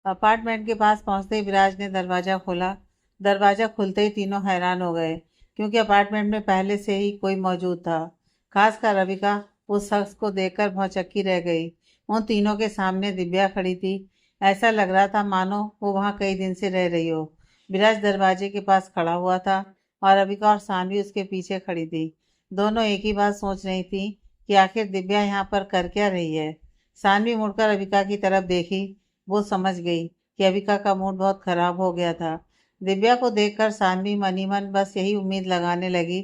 Apartment के पास पहुंचते ही विराज ने दरवाज़ा खोला। दरवाज़ा खुलते ही तीनों हैरान हो गए, क्योंकि अपार्टमेंट में पहले से ही कोई मौजूद था। खासकर रविका उस शख्स को देखकर भौचक्की रह गई। उन तीनों के सामने दिव्या खड़ी थी। ऐसा लग रहा था मानो वो वहाँ कई दिन से रह रही हो। विराज दरवाजे के पास खड़ा हुआ था और रविका और सानवी उसके पीछे खड़ी थी। दोनों एक ही बात सोच रही थी कि आखिर दिव्या यहाँ पर कर क्या रही है। सानवी मुड़कर रविका की तरफ देखी। वो समझ गई कि अविका का मूड बहुत खराब हो गया था। दिव्या को देखकर सानवी मनी मन बस यही उम्मीद लगाने लगी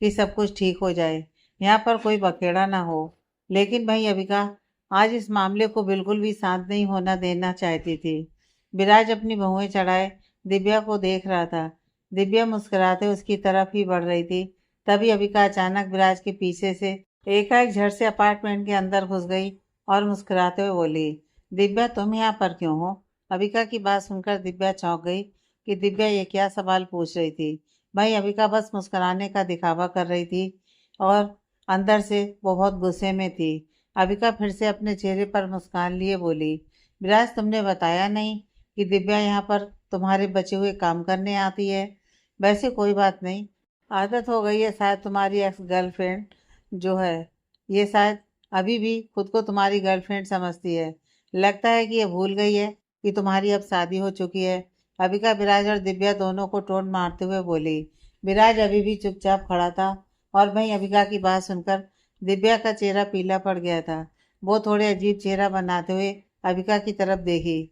कि सब कुछ ठीक हो जाए, यहाँ पर कोई बखेड़ा ना हो। लेकिन भाई अविका आज इस मामले को बिल्कुल भी शांत नहीं होना देना चाहती थी। विराज अपनी बहुएं चढ़ाए दिव्या को देख रहा था। दिव्या मुस्कुराते उसकी तरफ ही बढ़ रही थी। तभी अविका अचानक विराज के पीछे से एकाएक झट से अपार्टमेंट के अंदर घुस गई और मुस्कुराते हुए बोली, दिव्या तुम यहाँ पर क्यों हो? अविका की बात सुनकर दिव्या चौंक गई कि दिव्या ये क्या सवाल पूछ रही थी। भाई अविका बस मुस्कुराने का दिखावा कर रही थी और अंदर से वो बहुत गुस्से में थी। अविका फिर से अपने चेहरे पर मुस्कान लिए बोली, विराज तुमने बताया नहीं कि दिव्या यहाँ पर तुम्हारे बचे हुए काम करने आती है। वैसे कोई बात नहीं, आदत हो गई है शायद। तुम्हारी एक्स गर्लफ्रेंड जो है ये शायद अभी भी खुद को तुम्हारी गर्लफ्रेंड समझती है। लगता है कि ये भूल गई है कि तुम्हारी अब शादी हो चुकी है। अबिका विराज और दिव्या दोनों को टोन मारते हुए बोली। विराज अभी भी चुपचाप खड़ा था और वहीं अबिका की बात सुनकर दिव्या का चेहरा पीला पड़ गया था। वो थोड़े अजीब चेहरा बनाते हुए अबिका की तरफ देखी।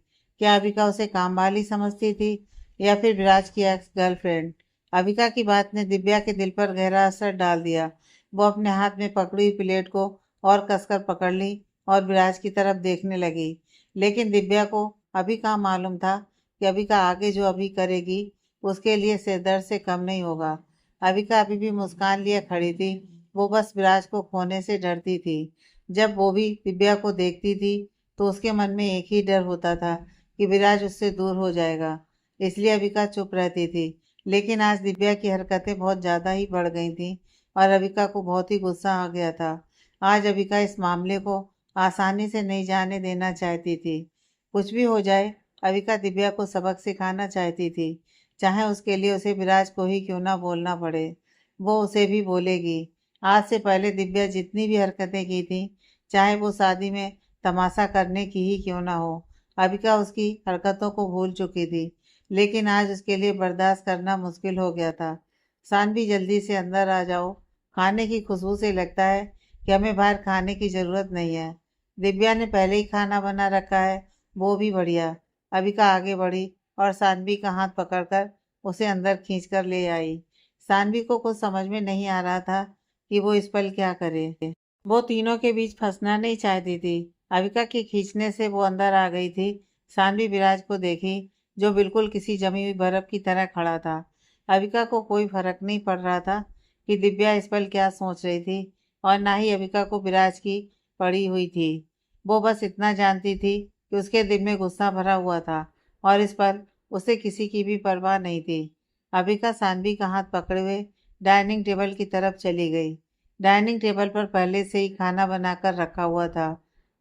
क्या अबिका उसे काम वाली समझती थी या फिर विराज की एक्स गर्लफ्रेंड? अबिका की बात ने दिव्या के दिल पर गहरा असर डाल दिया। वो अपने हाथ में पकड़ी हुई प्लेट को और कसकर पकड़ ली और विराज की तरफ देखने लगी। लेकिन दिव्या को अभी कहाँ मालूम था कि अबिका आगे जो अभी करेगी उसके लिए सिरदर्द से कम नहीं होगा। अबिका अभी भी मुस्कान लिए खड़ी थी। वो बस विराज को खोने से डरती थी। जब वो भी दिव्या को देखती थी तो उसके मन में एक ही डर होता था कि विराज उससे दूर हो जाएगा। इसलिए अबिका चुप रहती थी। लेकिन आज दिव्या की हरकतें बहुत ज़्यादा ही बढ़ गई थीं और अबिका को बहुत ही गुस्सा आ गया था। आज अबिका इस मामले को आसानी से नहीं जाने देना चाहती थी। कुछ भी हो जाए, अविका दिव्या को सबक सिखाना चाहती थी, चाहे उसके लिए उसे विराज को ही क्यों ना बोलना पड़े। वो उसे भी बोलेगी। आज से पहले दिव्या जितनी भी हरकतें की थी, चाहे वो शादी में तमाशा करने की ही क्यों ना हो, अविका उसकी हरकतों को भूल चुकी थी। लेकिन आज उसके लिए बर्दाश्त करना मुश्किल हो गया था। सानवी जल्दी से अंदर आ जाओ। खाने की खुशबू से लगता है कि हमें बाहर खाने की ज़रूरत नहीं है। दिव्या ने पहले ही खाना बना रखा है, वो भी बढ़िया। अबिका आगे बढ़ी और सानवी का हाथ पकड़कर उसे अंदर खींचकर ले आई। सानवी को कुछ समझ में नहीं आ रहा था कि वो इस पल क्या करे। वो तीनों के बीच फंसना नहीं चाहती थी। अबिका के खींचने से वो अंदर आ गई थी। सानवी विराज को देखी, जो बिल्कुल किसी जमी हुई बर्फ की तरह खड़ा था। अबिका को कोई फर्क नहीं पड़ रहा था कि दिव्या इस पल क्या सोच रही थी, और ना ही अबिका को विराज की पड़ी हुई थी। वो बस इतना जानती थी कि उसके दिल में गुस्सा भरा हुआ था और इस पर उसे किसी की भी परवाह नहीं थी। अबिका सानवी का हाथ पकड़े हुए डाइनिंग टेबल की तरफ चली गई। डाइनिंग टेबल पर पहले से ही खाना बनाकर रखा हुआ था।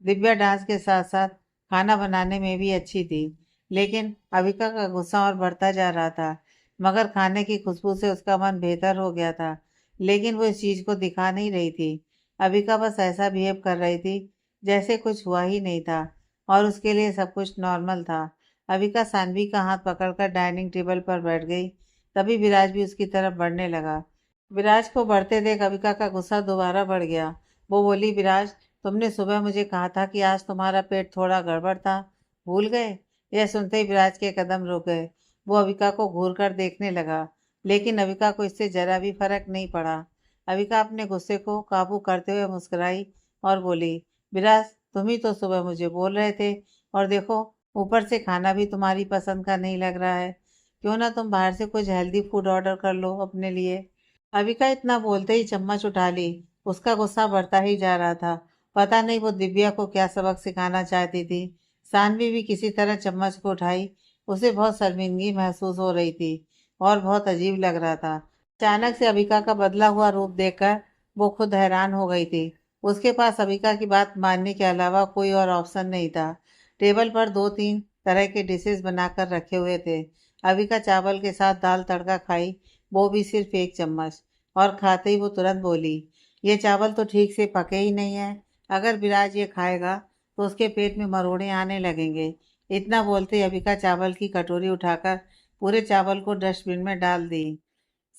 दिव्या डांस के साथ साथ खाना बनाने में भी अच्छी थी, लेकिन अबिका का गुस्सा और बढ़ता जा रहा था। मगर खाने की खुशबू से उसका मन बेहतर हो गया था, लेकिन वो इस चीज़ को दिखा नहीं रही थी। अबिका बस ऐसा बिहेव कर रही थी जैसे कुछ हुआ ही नहीं था और उसके लिए सब कुछ नॉर्मल था। अबिका सानवी का हाथ पकड़कर डाइनिंग टेबल पर बैठ गई। तभी विराज भी उसकी तरफ बढ़ने लगा। विराज को बढ़ते देख अबिका का गुस्सा दोबारा बढ़ गया। वो बोली, विराज तुमने सुबह मुझे कहा था कि आज तुम्हारा पेट थोड़ा गड़बड़ था, भूल गए? यह सुनते ही विराज के कदम रुक गए। वो अबिका को घूर कर देखने लगा, लेकिन अबिका को इससे जरा भी फर्क नहीं पड़ा। अबिका अपने गुस्से को काबू करते हुए मुस्कुराई और बोली, विराज तुम ही तो सुबह मुझे बोल रहे थे, और देखो ऊपर से खाना भी तुम्हारी पसंद का नहीं लग रहा है। क्यों ना तुम बाहर से कुछ हेल्दी फूड ऑर्डर कर लो अपने लिए। अविका इतना बोलते ही चम्मच उठा ली। उसका गुस्सा बढ़ता ही जा रहा था। पता नहीं वो दिव्या को क्या सबक सिखाना चाहती थी। सानवी भी किसी तरह चम्मच को उठाई। उसे बहुत शर्मिंदगी महसूस हो रही थी और बहुत अजीब लग रहा था। अचानक से अविका का बदला हुआ रूप देखकर वो खुद हैरान हो गई थी। उसके पास अविका की बात मानने के अलावा कोई और ऑप्शन नहीं था। टेबल पर दो तीन तरह के डिशेस बनाकर रखे हुए थे। अविका चावल के साथ दाल तड़का खाई, वो भी सिर्फ एक चम्मच, और खाते ही वो तुरंत बोली, ये चावल तो ठीक से पके ही नहीं है। अगर विराज ये खाएगा तो उसके पेट में मरोड़े आने लगेंगे। इतना बोलते अविका चावल की कटोरी उठाकर पूरे चावल को डस्टबिन में डाल दी।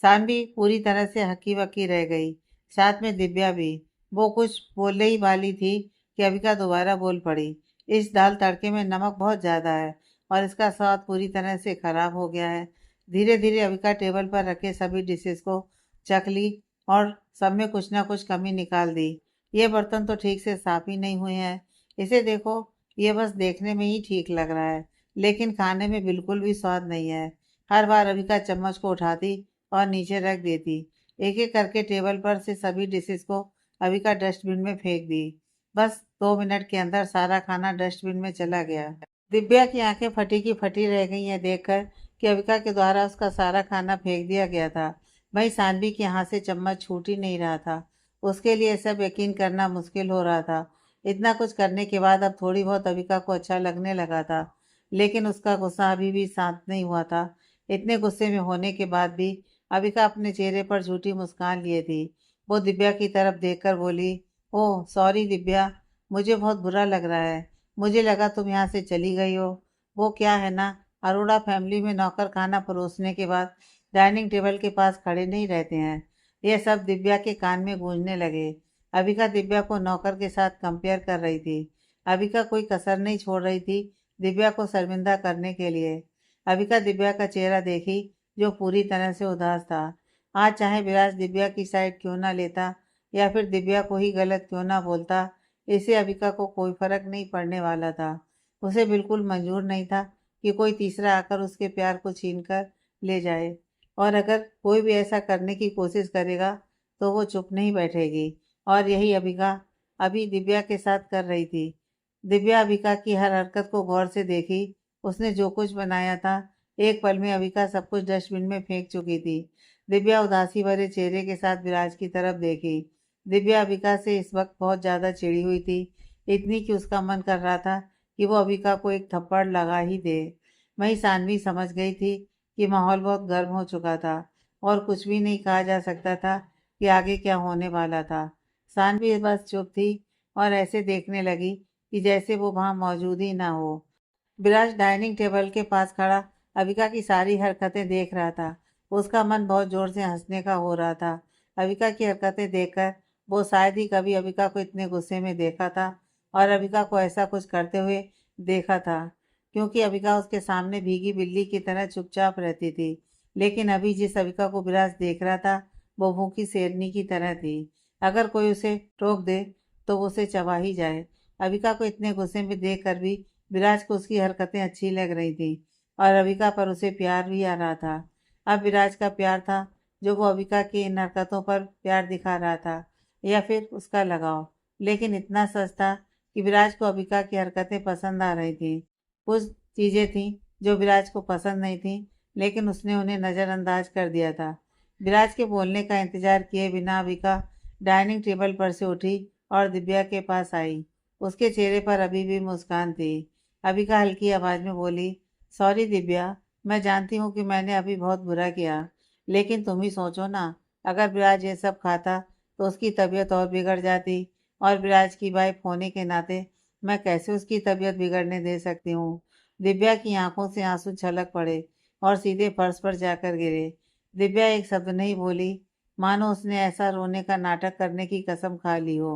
सानवी पूरी तरह से हक्की बक्की रह गई, साथ में दिव्या भी। वो कुछ बोलने ही वाली थी कि अविका दोबारा बोल पड़ी, इस दाल तड़के में नमक बहुत ज़्यादा है और इसका स्वाद पूरी तरह से खराब हो गया है। धीरे धीरे अविका टेबल पर रखे सभी डिशेस को चख ली और सब में कुछ ना कुछ कमी निकाल दी। ये बर्तन तो ठीक से साफ ही नहीं हुए हैं, इसे देखो, ये बस देखने में ही ठीक लग रहा है, लेकिन खाने में बिल्कुल भी स्वाद नहीं है। हर बार अविका चम्मच को उठाती और नीचे रख देती। एक एक करके टेबल पर से सभी डिशेस को अविका डस्टबिन में फेंक दी। बस 2 मिनट के अंदर सारा खाना डस्टबिन में चला गया। दिव्या की आंखें फटी की फटी रह गई हैं देखकर कि अविका के द्वारा उसका सारा खाना फेंक दिया गया था। वहीं सानवी के यहाँ से चम्मच छूट ही नहीं रहा था। उसके लिए सब यकीन करना मुश्किल हो रहा था। इतना कुछ करने के बाद अब थोड़ी बहुत अविका को अच्छा लगने लगा था, लेकिन उसका गुस्सा अभी भी शांत नहीं हुआ था। इतने गुस्से में होने के बाद भी अविका अपने चेहरे पर झूठी मुस्कान लिए थी। वो दिव्या की तरफ देखकर बोली, ओह सॉरी दिव्या, मुझे बहुत बुरा लग रहा है। मुझे लगा तुम यहाँ से चली गई हो। वो क्या है ना, अरोड़ा फैमिली में नौकर खाना परोसने के बाद डाइनिंग टेबल के पास खड़े नहीं रहते हैं। यह सब दिव्या के कान में गूंजने लगे। अविका दिव्या को नौकर के साथ कंपेयर कर रही थी। अविका कोई कसर नहीं छोड़ रही थी दिव्या को शर्मिंदा करने के लिए। अविका दिव्या का चेहरा देखी, जो पूरी तरह से उदास था। आज चाहे विराज दिव्या की साइड क्यों ना लेता या फिर दिव्या को ही गलत क्यों ना बोलता, इससे अविका को कोई फर्क नहीं पड़ने वाला था। उसे बिल्कुल मंजूर नहीं था कि कोई तीसरा आकर उसके प्यार को छीन कर ले जाए, और अगर कोई भी ऐसा करने की कोशिश करेगा तो वो चुप नहीं बैठेगी। और यही अविका अभी दिव्या के साथ कर रही थी। दिव्या अविका की हर हरकत को गौर से देखी। उसने जो कुछ बनाया था, एक पल में अविका सब कुछ डस्टबिन में फेंक चुकी थी। दिव्या उदासी भरे चेहरे के साथ विराज की तरफ देखी। दिव्या अविका से इस वक्त बहुत ज़्यादा चिढ़ी हुई थी, इतनी कि उसका मन कर रहा था कि वो अविका को एक थप्पड़ लगा ही दे। वहीं सानवी समझ गई थी कि माहौल बहुत गर्म हो चुका था और कुछ भी नहीं कहा जा सकता था कि आगे क्या होने वाला था। सानवी बस चुप थी और ऐसे देखने लगी कि जैसे वो वहाँ मौजूद ही ना हो। विराज डाइनिंग टेबल के पास खड़ा अविका की सारी हरकतें देख रहा था। उसका मन बहुत जोर से हंसने का हो रहा था। अविका की हरकतें देखकर वो शायद ही कभी अविका को इतने गुस्से में देखा था और अविका को ऐसा कुछ करते हुए देखा था, क्योंकि अविका उसके सामने भीगी बिल्ली की तरह चुपचाप रहती थी। लेकिन अभी जिस अविका को विराज देख रहा था, वो भूखी शेरनी की तरह थी। अगर कोई उसे टोक दे तो वो उसे चबा ही जाए। अविका को इतने गुस्से में देख कर भी विराज को उसकी हरकतें अच्छी लग रही थी और अविका पर उसे प्यार भी आ रहा था। अब विराज का प्यार था जो वो अविका की इन हरकतों पर प्यार दिखा रहा था, या फिर उसका लगाव। लेकिन इतना सच था कि विराज को अविका की हरकतें पसंद आ रही थी। कुछ चीज़ें थीं जो विराज को पसंद नहीं थीं, लेकिन उसने उन्हें नज़रअंदाज कर दिया था। विराज के बोलने का इंतजार किए बिना अविका डाइनिंग टेबल पर से उठी और दिव्या के पास आई। उसके चेहरे पर अभी भी मुस्कान थी। अविका हल्की आवाज़ में बोली, सॉरी दिव्या, मैं जानती हूँ कि मैंने अभी बहुत बुरा किया, लेकिन तुम ही सोचो ना, अगर विराज ये सब खाता तो उसकी तबीयत और बिगड़ जाती, और विराज की वाइफ होने के नाते मैं कैसे उसकी तबीयत बिगड़ने दे सकती हूँ। दिव्या की आंखों से आंसू छलक पड़े और सीधे फर्श पर जाकर गिरे। दिव्या एक शब्द नहीं बोली, मानो उसने ऐसा रोने का नाटक करने की कसम खा ली हो।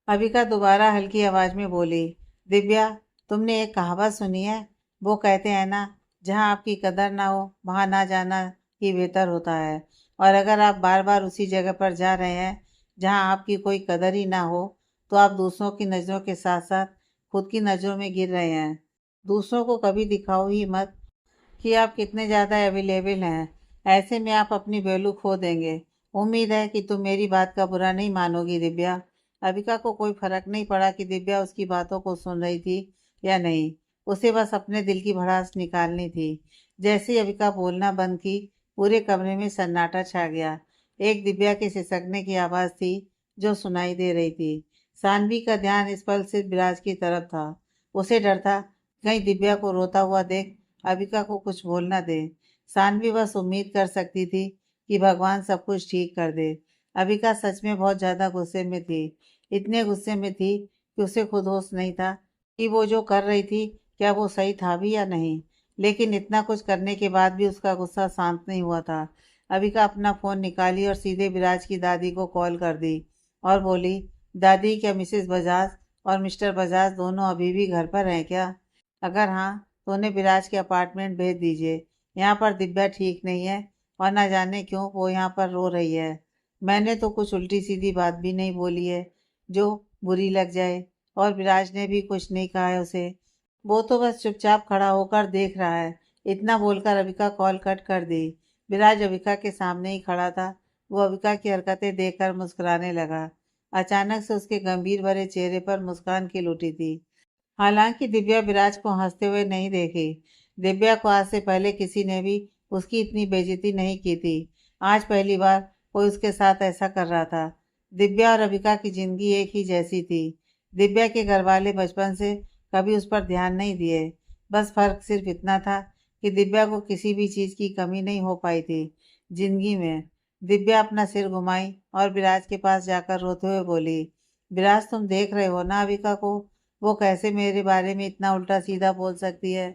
अविका दोबारा हल्की आवाज में बोली, दिव्या, तुमने एक कहावत सुनी है? वो कहते हैं ना, जहाँ आपकी कदर ना हो वहाँ ना जाना ही बेहतर होता है। और अगर आप बार बार उसी जगह पर जा रहे हैं जहाँ आपकी कोई कदर ही ना हो, तो आप दूसरों की नज़रों के साथ साथ खुद की नज़रों में गिर रहे हैं। दूसरों को कभी दिखाओ ही मत कि आप कितने ज़्यादा अवेलेबल हैं। ऐसे में आप अपनी वैल्यू खो देंगे। उम्मीद है कि तुम मेरी बात का बुरा नहीं मानोगी दिव्या। अविका को कोई फर्क नहीं पड़ा कि दिव्या उसकी बातों को सुन रही थी या नहीं। उसे बस अपने दिल की भड़ास निकालनी थी। जैसे ही अविका बोलना बंद की, पूरे कमरे में सन्नाटा छा गया। एक दिव्या के सिसकने की आवाज़ थी जो सुनाई दे रही थी। सानवी का ध्यान इस पल से विराज की तरफ था। उसे डर था कहीं दिव्या को रोता हुआ देख अबिका को कुछ बोल न दे। सानवी बस उम्मीद कर सकती थी कि भगवान सब कुछ ठीक कर दे। अबिका सच में बहुत ज्यादा गुस्से में थी। इतने गुस्से में थी कि उसे खुद होश नहीं था कि वो जो कर रही थी क्या वो सही था भी या नहीं। लेकिन इतना कुछ करने के बाद भी उसका गुस्सा शांत नहीं हुआ था। अबिका अपना फोन निकाली और सीधे विराज की दादी को कॉल कर दी और बोली, दादी क्या मिसेस बजाज और मिस्टर बजाज दोनों अभी भी घर पर हैं क्या? अगर हाँ तो उन्हें विराज के अपार्टमेंट भेज दीजिए। यहाँ पर दिव्या ठीक नहीं है और ना जाने क्यों वो यहाँ पर रो रही है। मैंने तो कुछ उल्टी सीधी बात भी नहीं बोली है जो बुरी लग जाए, और विराज ने भी कुछ नहीं कहा है उसे। वो तो बस चुपचाप खड़ा होकर देख रहा है। इतना बोलकर अविका कॉल कट कर दी। विराज अविका के सामने ही खड़ा था। वो अविका की हरकतें देखकर मुस्कुराने लगा। अचानक से उसके गंभीर भरे चेहरे पर मुस्कान खिल उठी थी। हालांकि दिव्या विराज को हंसते हुए नहीं देखी। दिव्या को आज से पहले किसी ने भी उसकी इतनी बेइज्जती नहीं की थी। आज पहली बार कोई उसके साथ ऐसा कर रहा था। दिव्या और अविका की जिंदगी एक ही जैसी थी। दिव्या के घर वाले बचपन से कभी उस पर ध्यान नहीं दिए। बस फर्क सिर्फ इतना था कि दिव्या को किसी भी चीज की कमी नहीं हो पाई थी जिंदगी में। दिव्या अपना सिर घुमाई और विराज के पास जाकर रोते हुए बोली, विराज तुम देख रहे हो ना अविका को? वो कैसे मेरे बारे में इतना उल्टा सीधा बोल सकती है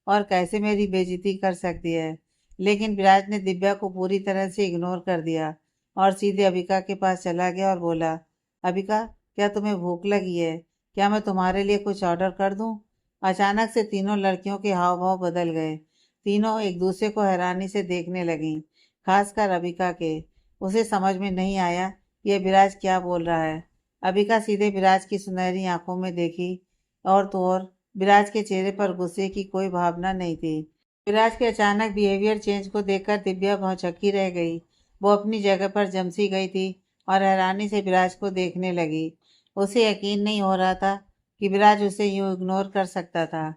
और कैसे मेरी बेइज्जती कर सकती है। लेकिन विराज ने दिव्या को पूरी तरह से इग्नोर कर दिया और सीधे अबिका के पास चला गया और बोला, अबिका क्या तुम्हें भूख लगी है? क्या मैं तुम्हारे लिए कुछ ऑर्डर कर दूं? अचानक से तीनों लड़कियों के हाव भाव बदल गए। तीनों एक दूसरे को हैरानी से देखने लगीं, खासकर अबिका के। उसे समझ में नहीं आया ये विराज क्या बोल रहा है। अबिका सीधे विराज की सुनहरी आंखों में देखी और तो और विराज के चेहरे पर गुस्से की कोई भावना नहीं थी। विराज के अचानक बिहेवियर चेंज को देखकर दिव्या भौचक्की रह गई। वो अपनी जगह पर जमसी गई थी और हैरानी से विराज को देखने लगी। उसे यकीन नहीं हो रहा था कि विराज उसे यूं इग्नोर कर सकता था।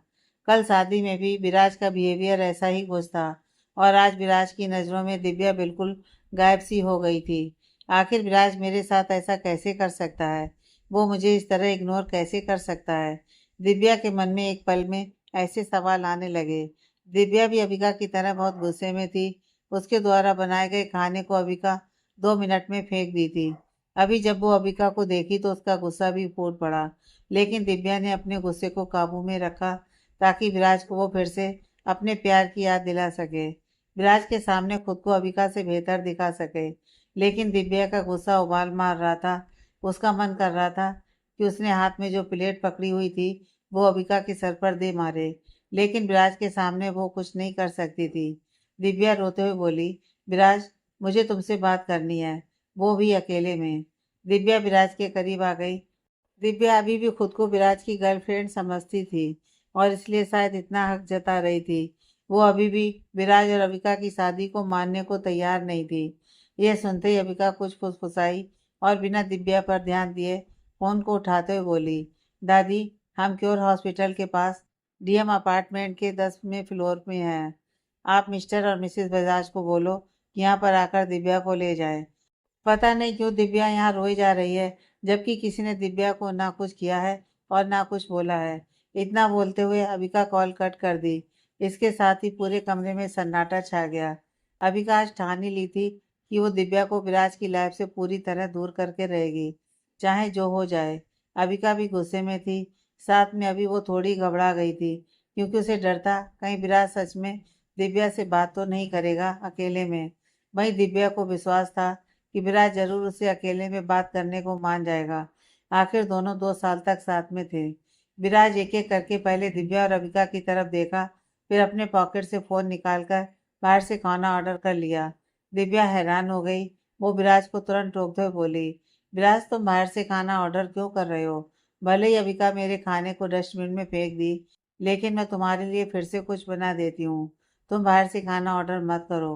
कल शादी में भी विराज का बिहेवियर ऐसा ही कुछ था और आज विराज की नज़रों में दिव्या बिल्कुल गायब सी हो गई थी। आखिर विराज मेरे साथ ऐसा कैसे कर सकता है? वो मुझे इस तरह इग्नोर कैसे कर सकता है? दिव्या के मन में एक पल में ऐसे सवाल आने लगे। दिव्या भी अबिका की तरह बहुत गुस्से में थी। उसके द्वारा बनाए गए खाने को अबिका 2 मिनट में फेंक दी थी। अभी जब वो अबिका को देखी तो उसका गुस्सा भी फूट पड़ा। लेकिन दिव्या ने अपने गुस्से को काबू में रखा ताकि विराज को वो फिर से अपने प्यार की याद दिला सके, विराज के सामने खुद को अबिका से बेहतर दिखा सके। लेकिन दिव्या का गुस्सा उबाल मार रहा था। उसका मन कर रहा था कि उसने हाथ में जो प्लेट पकड़ी हुई थी वो अबिका के सर पर दे मारे। लेकिन विराज के सामने वो कुछ नहीं कर सकती थी। दिव्या रोते हुए बोली, विराज मुझे तुमसे बात करनी है, वो भी अकेले में। दिव्या विराज के करीब आ गई। दिव्या अभी भी खुद को विराज की गर्लफ्रेंड समझती थी और इसलिए शायद इतना हक जता रही थी। वो अभी भी विराज और अविका की शादी को मानने को तैयार नहीं थी। यह सुनते ही अविका कुछ फुसफुसाई और बिना दिव्या पर ध्यान दिए फोन को उठाते हुए बोली, दादी हम क्योर हॉस्पिटल के पास डीएम अपार्टमेंट के 10वें फ्लोर में हैं। आप मिस्टर और मिसेस बजाज को बोलो कि यहाँ पर आकर दिव्या को ले जाए। पता नहीं क्यों दिव्या यहाँ रोई जा रही है जबकि किसी ने दिव्या को ना कुछ किया है और ना कुछ बोला है। इतना बोलते हुए अबिका कॉल कट कर दी। इसके साथ ही पूरे कमरे में सन्नाटा छा गया। अबिका आज ठान ही ली थी कि वो दिव्या को विराज की लाइफ से पूरी तरह दूर करके रहेगी, चाहे जो हो जाए। अबिका भी गुस्से में थी। साथ में अभी वो थोड़ी घबरा गई थी क्योंकि उसे डर था कहीं विराज सच में दिव्या से बात तो नहीं करेगा अकेले में। वहीं दिव्या को विश्वास था कि विराज जरूर उससे अकेले में बात करने को मान जाएगा। आखिर दोनों 2 साल तक साथ में थे। विराज एक एक करके पहले दिव्या और अबिका की तरफ देखा, फिर अपने पॉकेट से फोन निकालकर बाहर से खाना ऑर्डर कर लिया। दिव्या हैरान हो गई। वो विराज को तुरंत रोकते हुए बोली, विराज तुम बाहर से खाना ऑर्डर क्यों कर रहे हो? भले ही अबिका मेरे खाने को डस्टबिन में फेंक दी, लेकिन मैं तुम्हारे लिए फिर से कुछ बना देती हूँ। तुम बाहर से खाना ऑर्डर मत करो।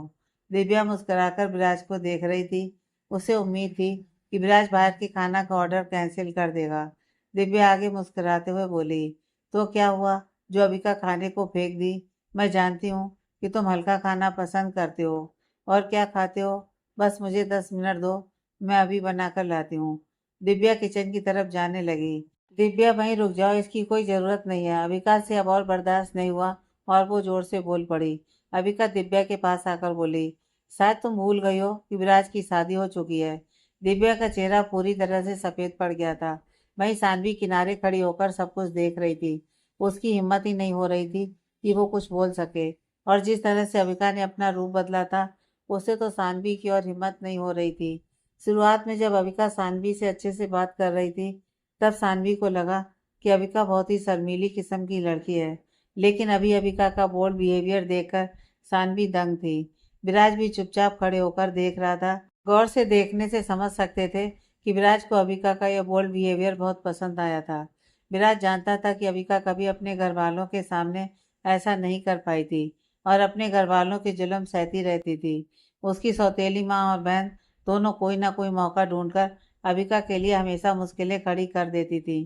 दिव्या मुस्कुराकर विराज को देख रही थी। उसे उम्मीद थी कि विराज बाहर के खाना का ऑर्डर कैंसिल कर देगा। दिव्या आगे मुस्कुराते हुए बोली, तो क्या हुआ जो अबिका खाने को फेंक दी? मैं जानती हूँ कि तुम हल्का खाना पसंद करते हो। और क्या खाते हो? बस मुझे 10 मिनट दो, मैं अभी बना कर लाती हूँ। दिव्या किचन की तरफ जाने लगी। दिव्या वहीं रुक जाओ, इसकी कोई ज़रूरत नहीं है। अविका से अब और बर्दाश्त नहीं हुआ और वो ज़ोर से बोल पड़ी। अविका दिव्या के पास आकर बोली, शायद तुम भूल गई हो कि विराज की शादी हो चुकी है। दिव्या का चेहरा पूरी तरह से सफ़ेद पड़ गया था। वहीं सानवी किनारे खड़ी होकर सब कुछ देख रही थी। उसकी हिम्मत ही नहीं हो रही थी कि वो कुछ बोल सके। और जिस तरह से अविका ने अपना रूप बदला था, उससे तो सानवी की और हिम्मत नहीं हो रही थी। शुरुआत में जब अविका सानवी से अच्छे से बात कर रही थी, तब सानवी को लगा कि अविका बहुत ही शर्मीली किस्म की लड़की है। लेकिन अभी अविका का बोल्ड बिहेवियर देखकर सानवी दंग थी। विराज भी चुपचाप खड़े होकर देख रहा था। गौर से देखने से समझ सकते थे कि विराज को अविका का यह बोल्ड बिहेवियर बहुत पसंद आया था। विराज जानता था कि अविका कभी अपने घर वालों के सामने ऐसा नहीं कर पाई थी और अपने घर वालों के जुल्म सहती रहती थी। उसकी सौतेली माँ और बहन दोनों कोई ना कोई मौका ढूंढकर अविका के लिए हमेशा मुश्किलें खड़ी कर देती थी।